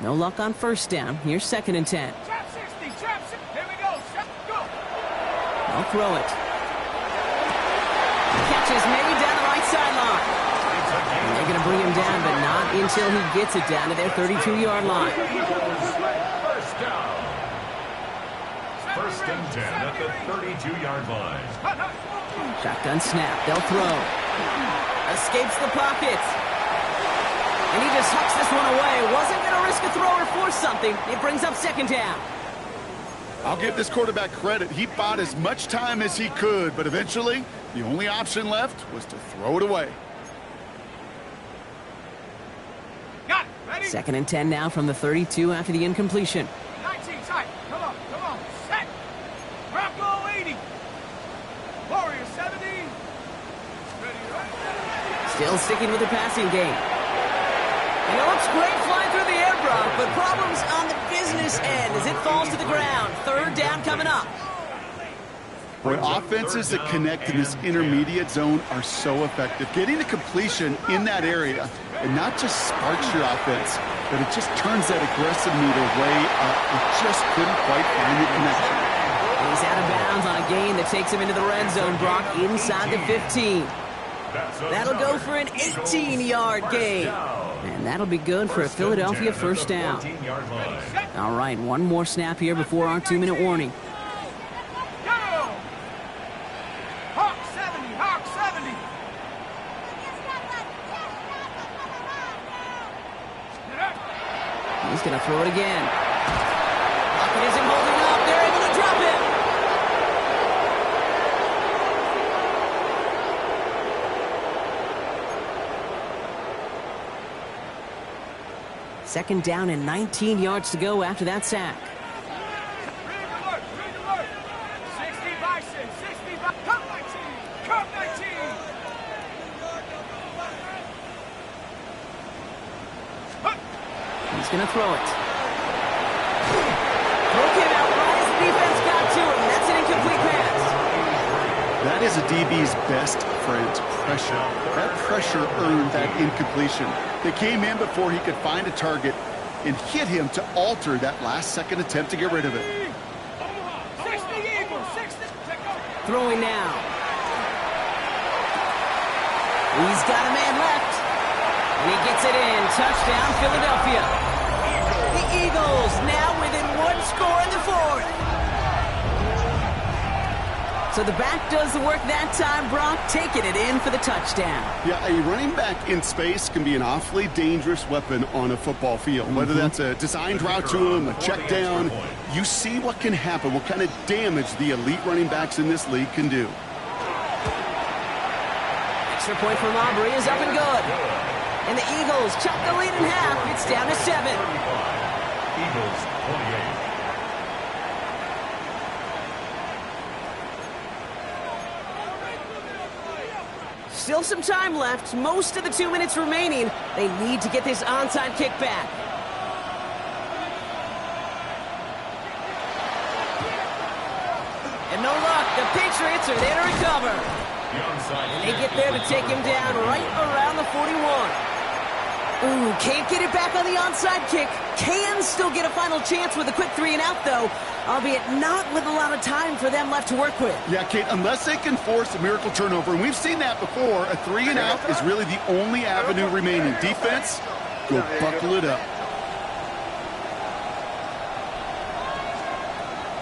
A: No luck on first down. Here's 2nd and 10.
D: Trap 60, trap 60. Here we go. Go.
A: I'll throw it. Catches maybe down the right sideline. And they're going to bring him down, but not until he gets it down to their 32-yard line.
C: First down. 1st and 10 at the 32-yard line.
A: Shotgun snap. They'll throw. Escapes the pocket. And he just hucks this one away. Wasn't going to risk a throw or force something. It brings up 2nd down.
B: I'll give this quarterback credit. He bought as much time as he could, but eventually the only option left was to throw it away.
D: Got it. Ready?
A: 2nd and 10 now from the 32 after the incompletion.
D: 19 tight. Come on. Set. Bronco 80. Warrior 70. Ready, right?
A: Still sticking with the passing game. And it looks great flying through the air, Brock, but problems on the business end as it falls to the ground. 3rd down coming up.
B: Boy, offenses that connect in this intermediate zone are so effective. Getting the completion in that area, and not just sparks your offense, but it just turns that aggressive meter way up. It just couldn't quite find the connection.
A: He's out of bounds on a gain that takes him into the red zone, Brock, inside the 15. That'll go for an 18-yard gain. And that'll be good for a Philadelphia first down. All right, one more snap here before our 2-minute warning.
D: Go! Hawk 70, Hawk 70.
A: He's going to throw it again. Pocket isn't holding up. They're able to drop it. Second down and 19 yards to go after that sack.
D: 60 Bison, 60 Bison. Come 19, come 19.
A: He's going to throw it. Throw came out right as the defense got to him. That's an incomplete pass.
B: That is a DB's best friend, pressure. That pressure earned that incompletion. They came in before he could find a target and hit him to alter that last-second attempt to get rid of it.
D: 60 Eagles, 60.
A: Throwing now. He's got a man left. And he gets it in. Touchdown, Philadelphia. The Eagles now within one score in the fourth. So the back does the work that time, Brock, taking it in for the touchdown.
B: Yeah, a running back in space can be an awfully dangerous weapon on a football field. Whether that's a designed route to him, a check down, you see what can happen, what kind of damage the elite running backs in this league can do.
A: Extra point from Aubrey is up and good. And the Eagles chop the lead in half. It's down to 7.
C: Eagles 28.
A: Still some time left. Most of the 2 minutes remaining. They need to get this onside kick back. And no luck. The Patriots are there to recover. And they get there to take him down right around the 41. Ooh, can't get it back on the onside kick. Can still get a final chance with a quick 3-and-out, though, albeit not with a lot of time for them left to work with.
B: Yeah, Kate, unless they can force a miracle turnover, and we've seen that before, a 3-and-out is really the only avenue remaining. Defense, go buckle it up.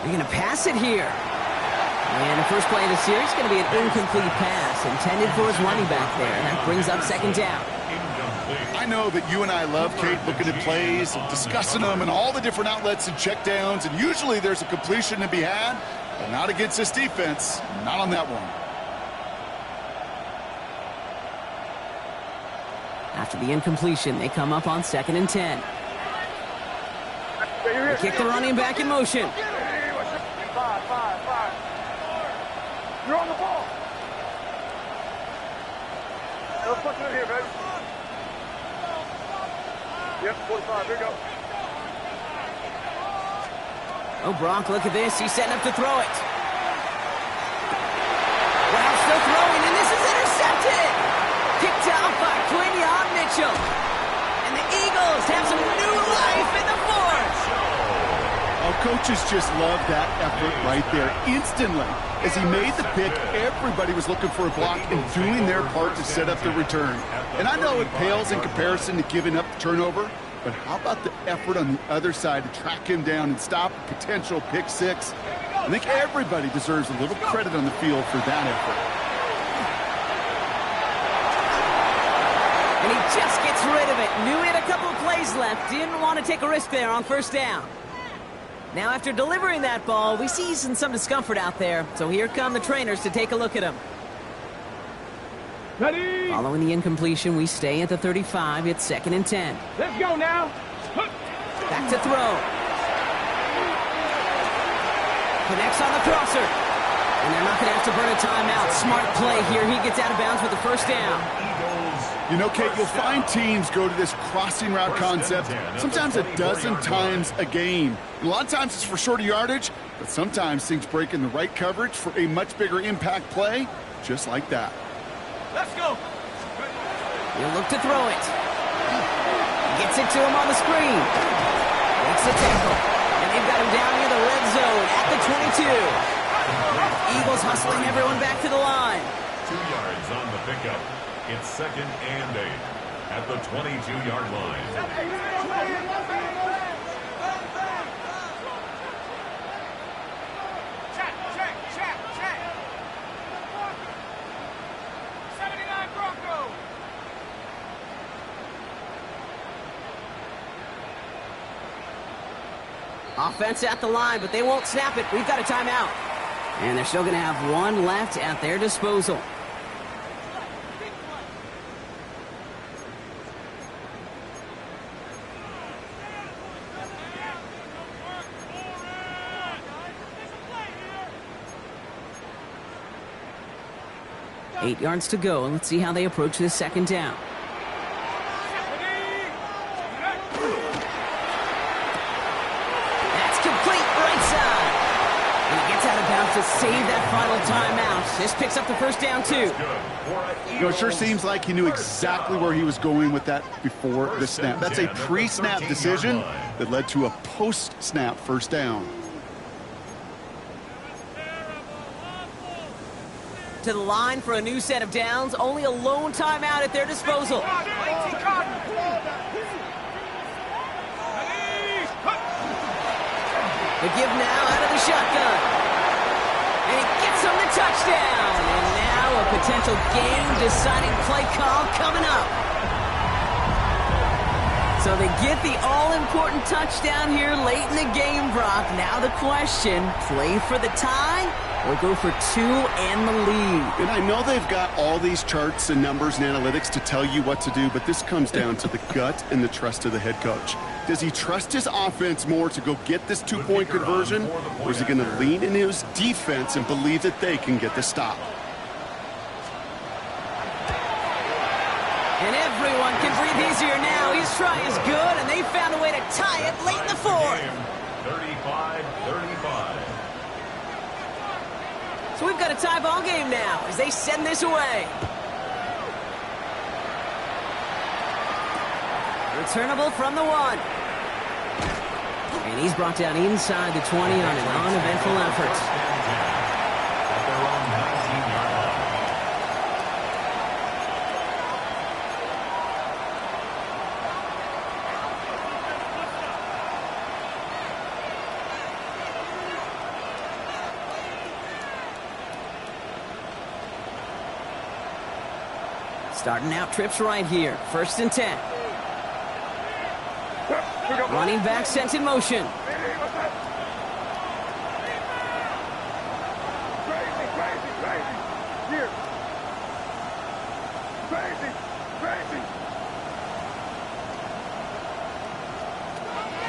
A: They're going to pass it here. And the first play of the series is going to be an incomplete pass intended for his running back there. That brings up second down.
B: I know that you and I love, Kate, looking at plays and discussing them and all the different outlets and checkdowns, and usually there's a completion to be had, but not against this defense, not on that one.
A: After the incompletion, they come up on 2nd and 10. They kick the running back in motion.
D: 5. You're on the ball. Let's punch it in here, baby. Yep, 45. Here you go.
A: Oh, Brock, look at this. He's setting up to throw it. Wow, still throwing, and this is intercepted. Kicked out by Quinion Mitchell. And the Eagles have some new life in the fourth.
B: Oh, coaches just love that effort right there. Instantly, as he made the pick, everybody was looking for a block and doing their part to set up the return. And I know it pales in comparison to giving up the turnover, but how about the effort on the other side to track him down and stop a potential pick six? I think everybody deserves a little credit on the field for that effort.
A: And he just gets rid of it. Knew he had a couple of plays left. Didn't want to take a risk there on first down. Now, after delivering that ball, we see some discomfort out there. So here come the trainers to take a look at him.
D: Ready?
A: Following the incompletion, we stay at the 35. It's 2nd and 10.
D: Let's go now.
A: Back to throw. Connects on the crosser. And they're not going to have to burn a timeout. Smart play here. He gets out of bounds with the first down.
B: You know, Kate, you'll find teams go to this crossing route concept sometimes a dozen times a game. A lot of times it's for shorter yardage, but sometimes things break in the right coverage for a much bigger impact play, just like that.
D: Let's go.
A: He'll look to throw it. Gets it to him on the screen. Makes the tackle. And they've got him down near the red zone at the 22. Eagles hustling everyone back to the line.
C: 2 yards on the pickup. It's 2nd and 8 at the 22-yard line.
D: Check. 79 Bronco.
A: Offense at the line, but they won't snap it. We've got a timeout. And they're still going to have one left at their disposal. 8 yards to go, and let's see how they approach this second down. That's complete right side. And he gets out of bounds to save that final timeout. This picks up the first down, too.
B: You know, it sure seems like he knew exactly where he was going with that before the snap. That's a pre-snap decision that led to a post-snap first down.
A: To the line for a new set of downs. Only a lone timeout at their disposal. The give now out of the shotgun. And he gets him the touchdown. And now a potential game-deciding play call coming up. So they get the all-important touchdown here late in the game, Brock. Now the question, play for the tie or go for 2 and the lead?
B: And I know they've got all these charts and numbers and analytics to tell you what to do, but this comes down to the gut and the trust of the head coach. Does he trust his offense more to go get this 2-point conversion, or is he going to lean into his defense and believe that they can get the stop?
A: And everyone can breathe easier now. His try is good, and they found a way to tie it late in the fourth.
C: 35-35.
A: So we've got a tie ball game now as they send this away. Returnable from the 1. And he's brought down inside the 20 on an uneventful effort.
C: At their own 19-yard line.
A: Starting out trips right here. 1st and 10. Running back sent in motion.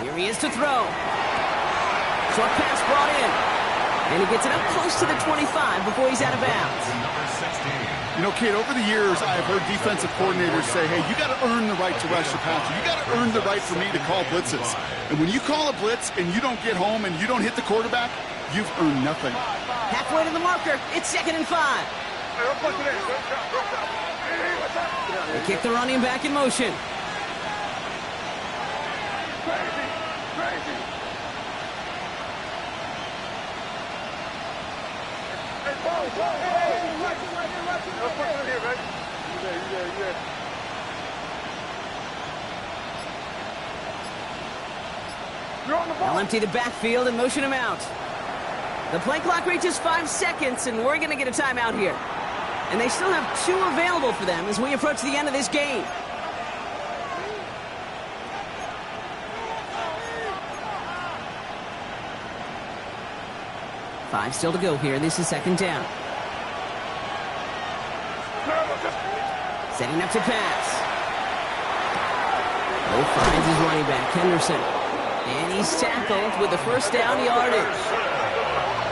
A: Here he is to throw. Short pass brought in. And he gets it up close to the 25 before he's out of bounds.
B: You know, Kate, over the years, I've heard defensive coordinators say, hey, you got to earn the right to rush the passer. You got to earn the right for me to call blitzes. And when you call a blitz and you don't get home and you don't hit the quarterback, you've earned nothing.
A: Halfway to the marker. It's 2nd and 5. They kick the running back in motion. They'll empty the backfield and motion him out. The play clock reaches 5 seconds, and we're going to get a timeout here. And they still have 2 available for them as we approach the end of this game. Five still to go here. This is 2nd down. Setting up to pass. Oh, finds his running back, Henderson. And he's tackled with the first down yardage.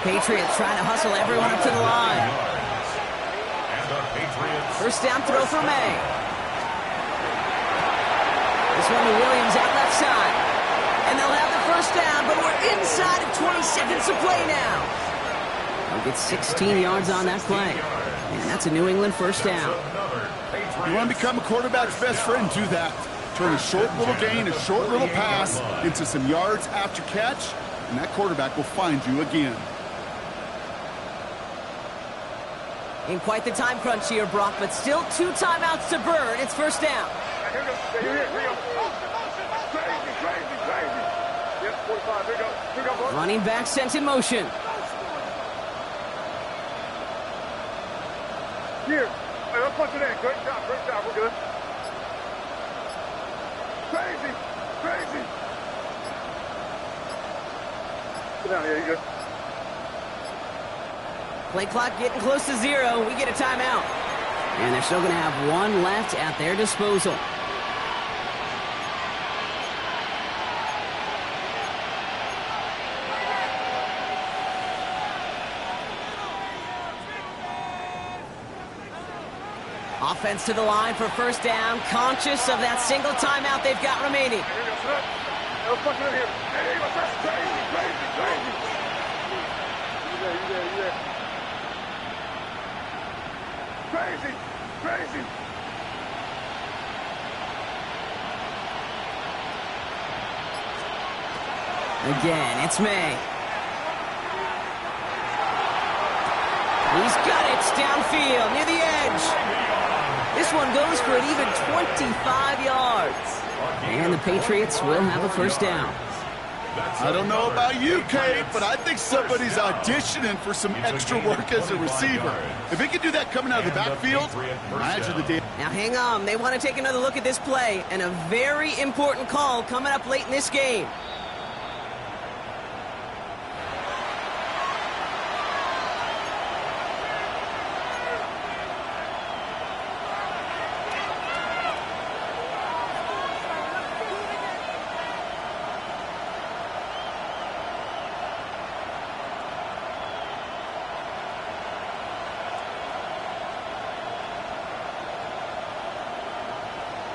A: Patriots trying to hustle everyone up to the line. First down throw for May. This one to Williams out left side. And they'll have the first down, but we're inside of 20 seconds to play now. They'll get 16 yards on that play. And that's a New England first down.
B: You want to become a quarterback's best friend, do that. Turn a short little gain, a short little pass into some yards after catch, and that quarterback will find you again.
A: In quite the time crunch here, Brock, but still 2 timeouts to burn. It's first down. Running back sent in motion.
D: Here. Hey, let's punch it in. Great job. We're good. Crazy. Sit down here, you go.
A: Play clock getting close to 0. We get a timeout. And they're still going to have 1 left at their disposal. Offense to the line for first down, conscious of that single timeout they've got remaining.
D: Crazy.
A: Again, it's May. He's got it downfield near the edge. This one goes for an even 25 yards. And the Patriots will have a first down.
B: I don't know about you, Kate, but I think somebody's auditioning for some extra work as a receiver. If he can do that coming out of the backfield, imagine the day.
A: Now hang on, they want to take another look at this play, and a very important call coming up late in this game.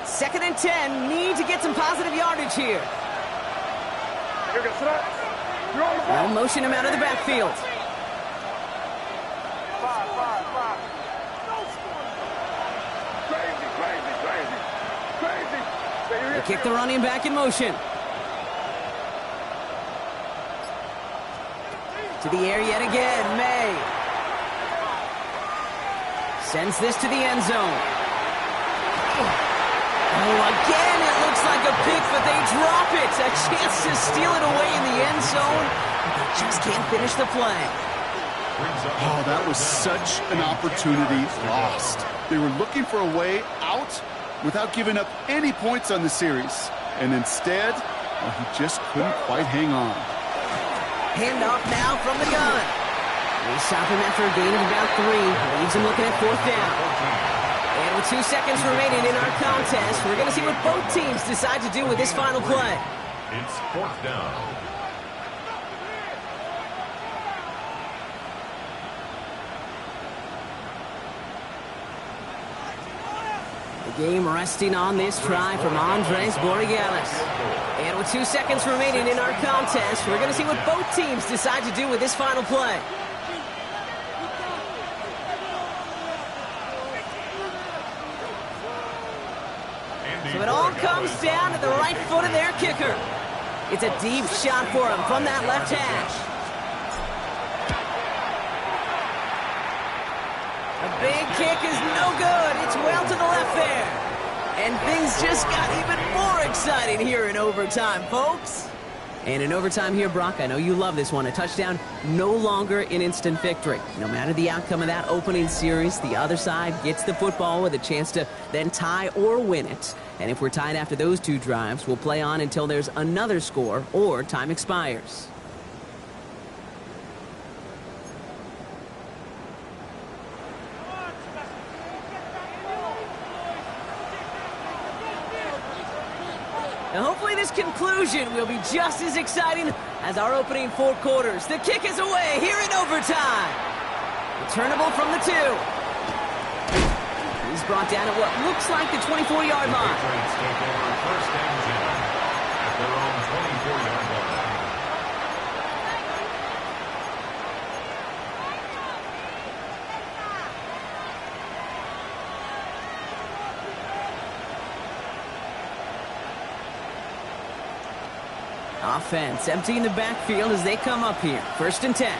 A: Second and 10, need to get some positive yardage here. Now motion him out of the backfield. They kick the running back in motion. To the air yet again, May. Sends this to the end zone. Oh, again, it looks like a pick, but they drop it. A chance to steal it away in the end zone. They just can't finish the play.
B: Oh, that was such an opportunity lost. They were looking for a way out without giving up any points on the series. And instead, well, he just couldn't quite hang on.
A: Hand off now from the gun. They stop him after a gain of about 3. Leaves him looking at fourth down. And with 2 seconds remaining in our contest, we're going to see what both teams decide to do with this final play.
C: It's fourth down.
A: The game resting on this try from Andres Borregales. And with 2 seconds remaining in our contest, we're going to see what both teams decide to do with this final play. So it all comes down to the right foot of their kicker. It's a deep shot for him from that left hash. A big kick is no good. It's well to the left there. And things just got even more exciting here in overtime, folks. And in overtime here, Brock, I know you love this one. A touchdown, no longer an instant victory. No matter the outcome of that opening series, the other side gets the football with a chance to then tie or win it. And if we're tied after those 2 drives, we'll play on until there's another score or time expires. Now hopefully this conclusion will be just as exciting as our opening 4 quarters. The kick is away here in overtime. Returnable from the 2. He's brought down at what looks like the 24-yard line.
C: Patriots take over first and 10 at their own 24-yard line.
A: Offense emptying the backfield as they come up here. First and 10.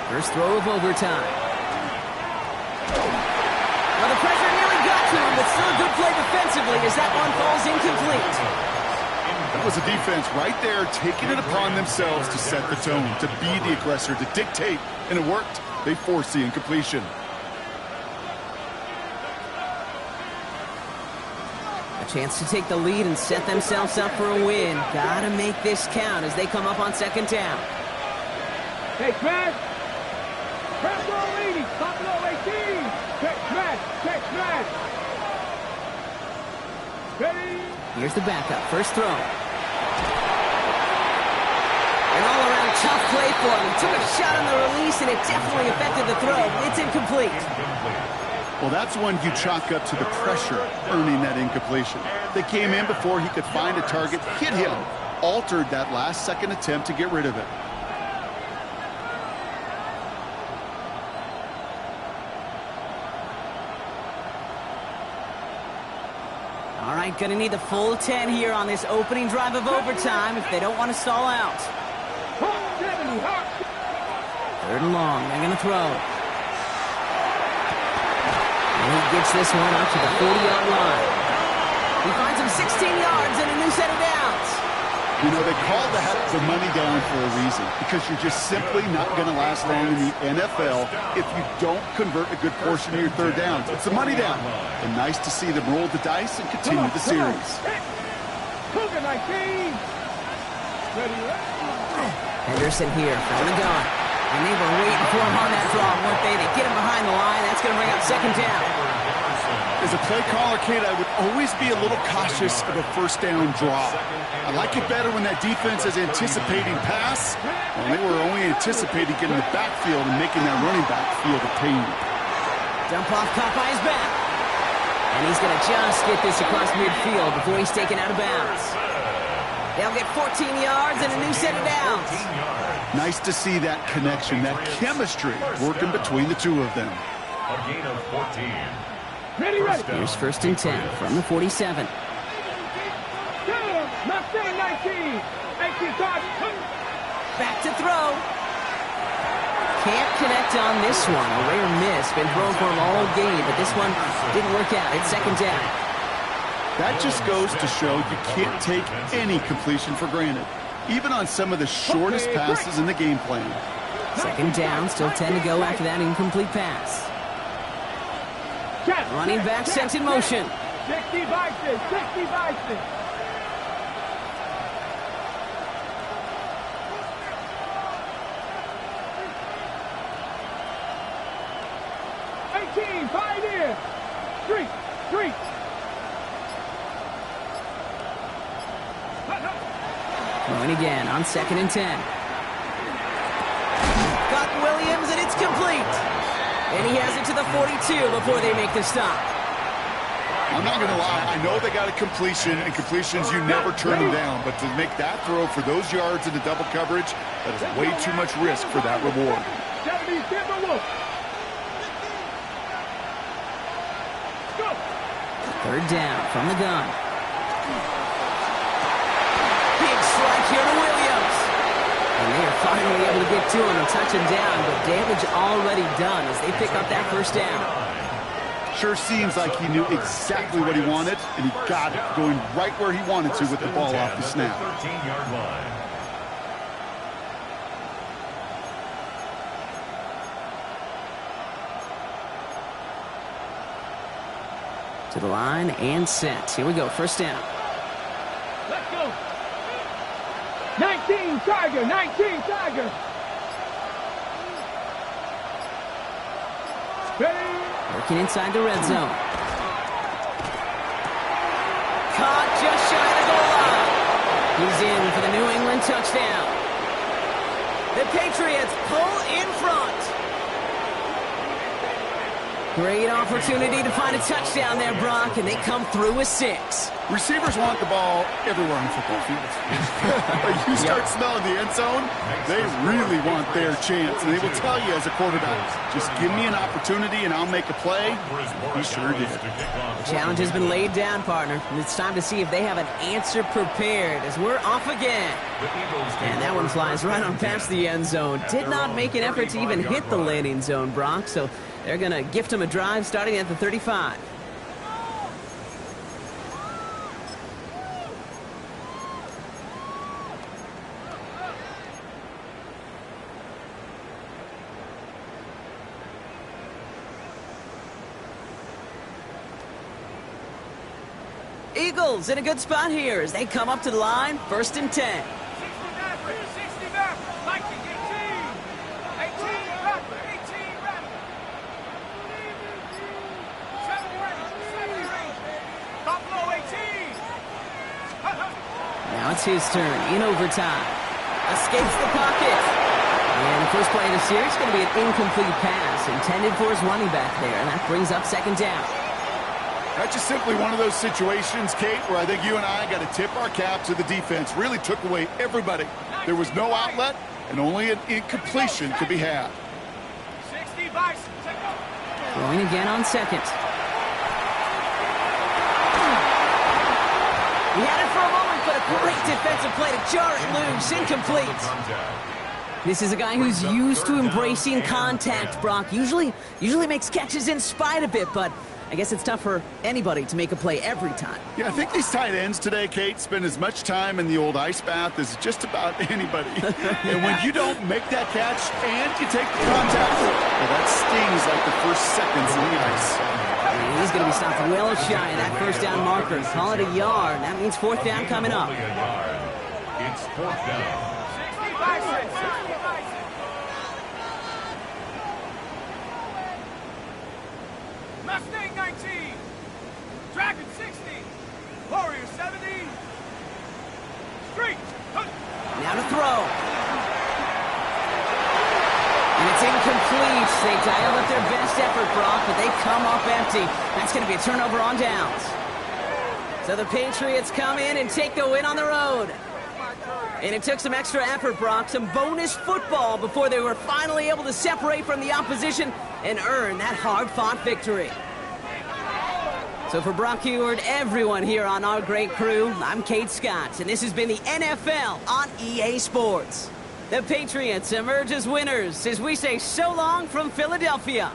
A: First throw of overtime. Well, the pressure nearly got to him, but still a good play defensively as that one falls incomplete.
B: That was a defense right there taking it upon themselves to set the tone, to be the aggressor, to dictate, and it worked. They forced the incompletion.
A: A chance to take the lead and set themselves up for a win. Gotta make this count as they come up on second down.
D: Hey, man! Press on leading. Top low 18. Check smash. Check smash. Ready.
A: Here's the backup. First throw. An all-around tough play for him. He took a shot on the release, and it definitely affected the throw. It's incomplete.
B: Well, that's one you chalk up to the pressure earning that incompletion. They came in before he could find a target, hit him, altered that last-second attempt to get rid of it.
A: All right, going to need the full 10 here on this opening drive of overtime if they don't want to stall out. 3rd and long. They're going to throw. And he gets this one up to the 40-yard line. He finds him 16 yards and a new set of downs.
B: You know, they call the money down for a reason, because you're just simply not going to last long in the NFL if you don't convert a good portion of your 3rd downs. It's the money down. And nice to see them roll the dice and continue the series.
A: Henderson here from the gun. And they were waiting for him on that draw, weren't they? They get him behind the line. That's going to bring up 2nd down.
B: As a play caller, Kate, I would always be a little cautious of a 1st down draw. I like it better when that defense is anticipating pass. Well, they were only anticipating getting the backfield and making that running back feel the pain.
A: Dump off caught by his back. And he's going to just get this across midfield before he's taken out of bounds. They'll get 14 yards and a new set of downs.
B: Nice to see that connection, that chemistry working between the two of them.
C: A gain of 14.
D: Ready.
A: Here's 1st and 10 from the 47.
D: Not 19. 18 yards.
A: Back to throw. Can't connect on this one. A rare miss. Been thrown for him all game, but this one didn't work out. It's 2nd down.
B: That just goes to show you can't take any completion for granted, even on some of the shortest passes in the game plan.
A: 2nd down, still 10 to go after that incomplete pass. Running back sent in motion.
D: 60 Bison. 60 Bison. Pioneer. 3.
A: Going again on 2nd and 10. Got Williams, and it's complete. And he has it to the 42 before they make the stop.
B: I'm not going to lie. I know they got a completion, and completions, you never turn them down. But to make that throw for those yards in the double coverage, that is way too much risk for that reward.
A: 3rd down from the gun. Big strike here to Williams. And they are finally able to get to him and touch him down, but damage already done as they pick up that 1st down.
B: Sure seems like he knew exactly what he wanted, and he got it, going right where he wanted to with the ball off the snap.
C: 13-yard line.
A: To the line and set. Here we go. 1st down.
D: Let's go. 19 Tiger. 19 Tiger.
A: Working inside the red zone. Caught just shy of the goal line. He's in for the New England touchdown. The Patriots pull in front. Great opportunity to find a touchdown there, Brock, and they come through with 6.
B: Receivers want the ball everywhere on football fields. You start smelling the end zone, they really want their chance. And they will tell you as a quarterback, just give me an opportunity and I'll make a play. He sure did.
A: The challenge has been laid down, partner, and it's time to see if they have an answer prepared as we're off again. And that one flies right on past the end zone. Did not make an effort to even hit the landing zone, Brock, so they're going to gift him a drive starting at the 35. Eagles in a good spot here as they come up to the line, 1st and 10.
D: 60 back, 60 back, 19, 18, 18 back, 18
A: it's his turn in overtime. Escapes the pocket. And the first play of the series is going to be an incomplete pass intended for his running back there, and that brings up second down.
B: That's just simply one of those situations, Kate, where I think you and I got to tip our cap to the defense. Really took away everybody. There was no outlet, and only an incompletion could be had.
A: Going again on second. He had it for a moment, but a great defensive play to jar it loose. Incomplete. This is a guy who's used to embracing contact, Brock. Usually makes catches in spite of it, but I guess it's tough for anybody to make a play every time.
B: Yeah, I think these tight ends today, Kate, spend as much time in the old ice bath as just about anybody. And when you don't make that catch and you take the contact, well, that stings like the first seconds in the ice.
A: He's going to be stopped well shy of that first down marker. Call it a yard. That means fourth down coming up.
C: It's fourth down.
D: Mustang 19, Dragon 60, Warrior 70, Street.
A: Now to throw. And it's incomplete. They dialed up their best effort, Brock, but they come up empty. That's going to be a turnover on downs. So the Patriots come in and take the win on the road. And it took some extra effort, Brock, some bonus football before they were finally able to separate from the opposition and earn that hard-fought victory. So for Brock Heward, everyone here on our great crew, I'm Kate Scott, and this has been the NFL on EA Sports. The Patriots emerge as winners as we say so long from Philadelphia.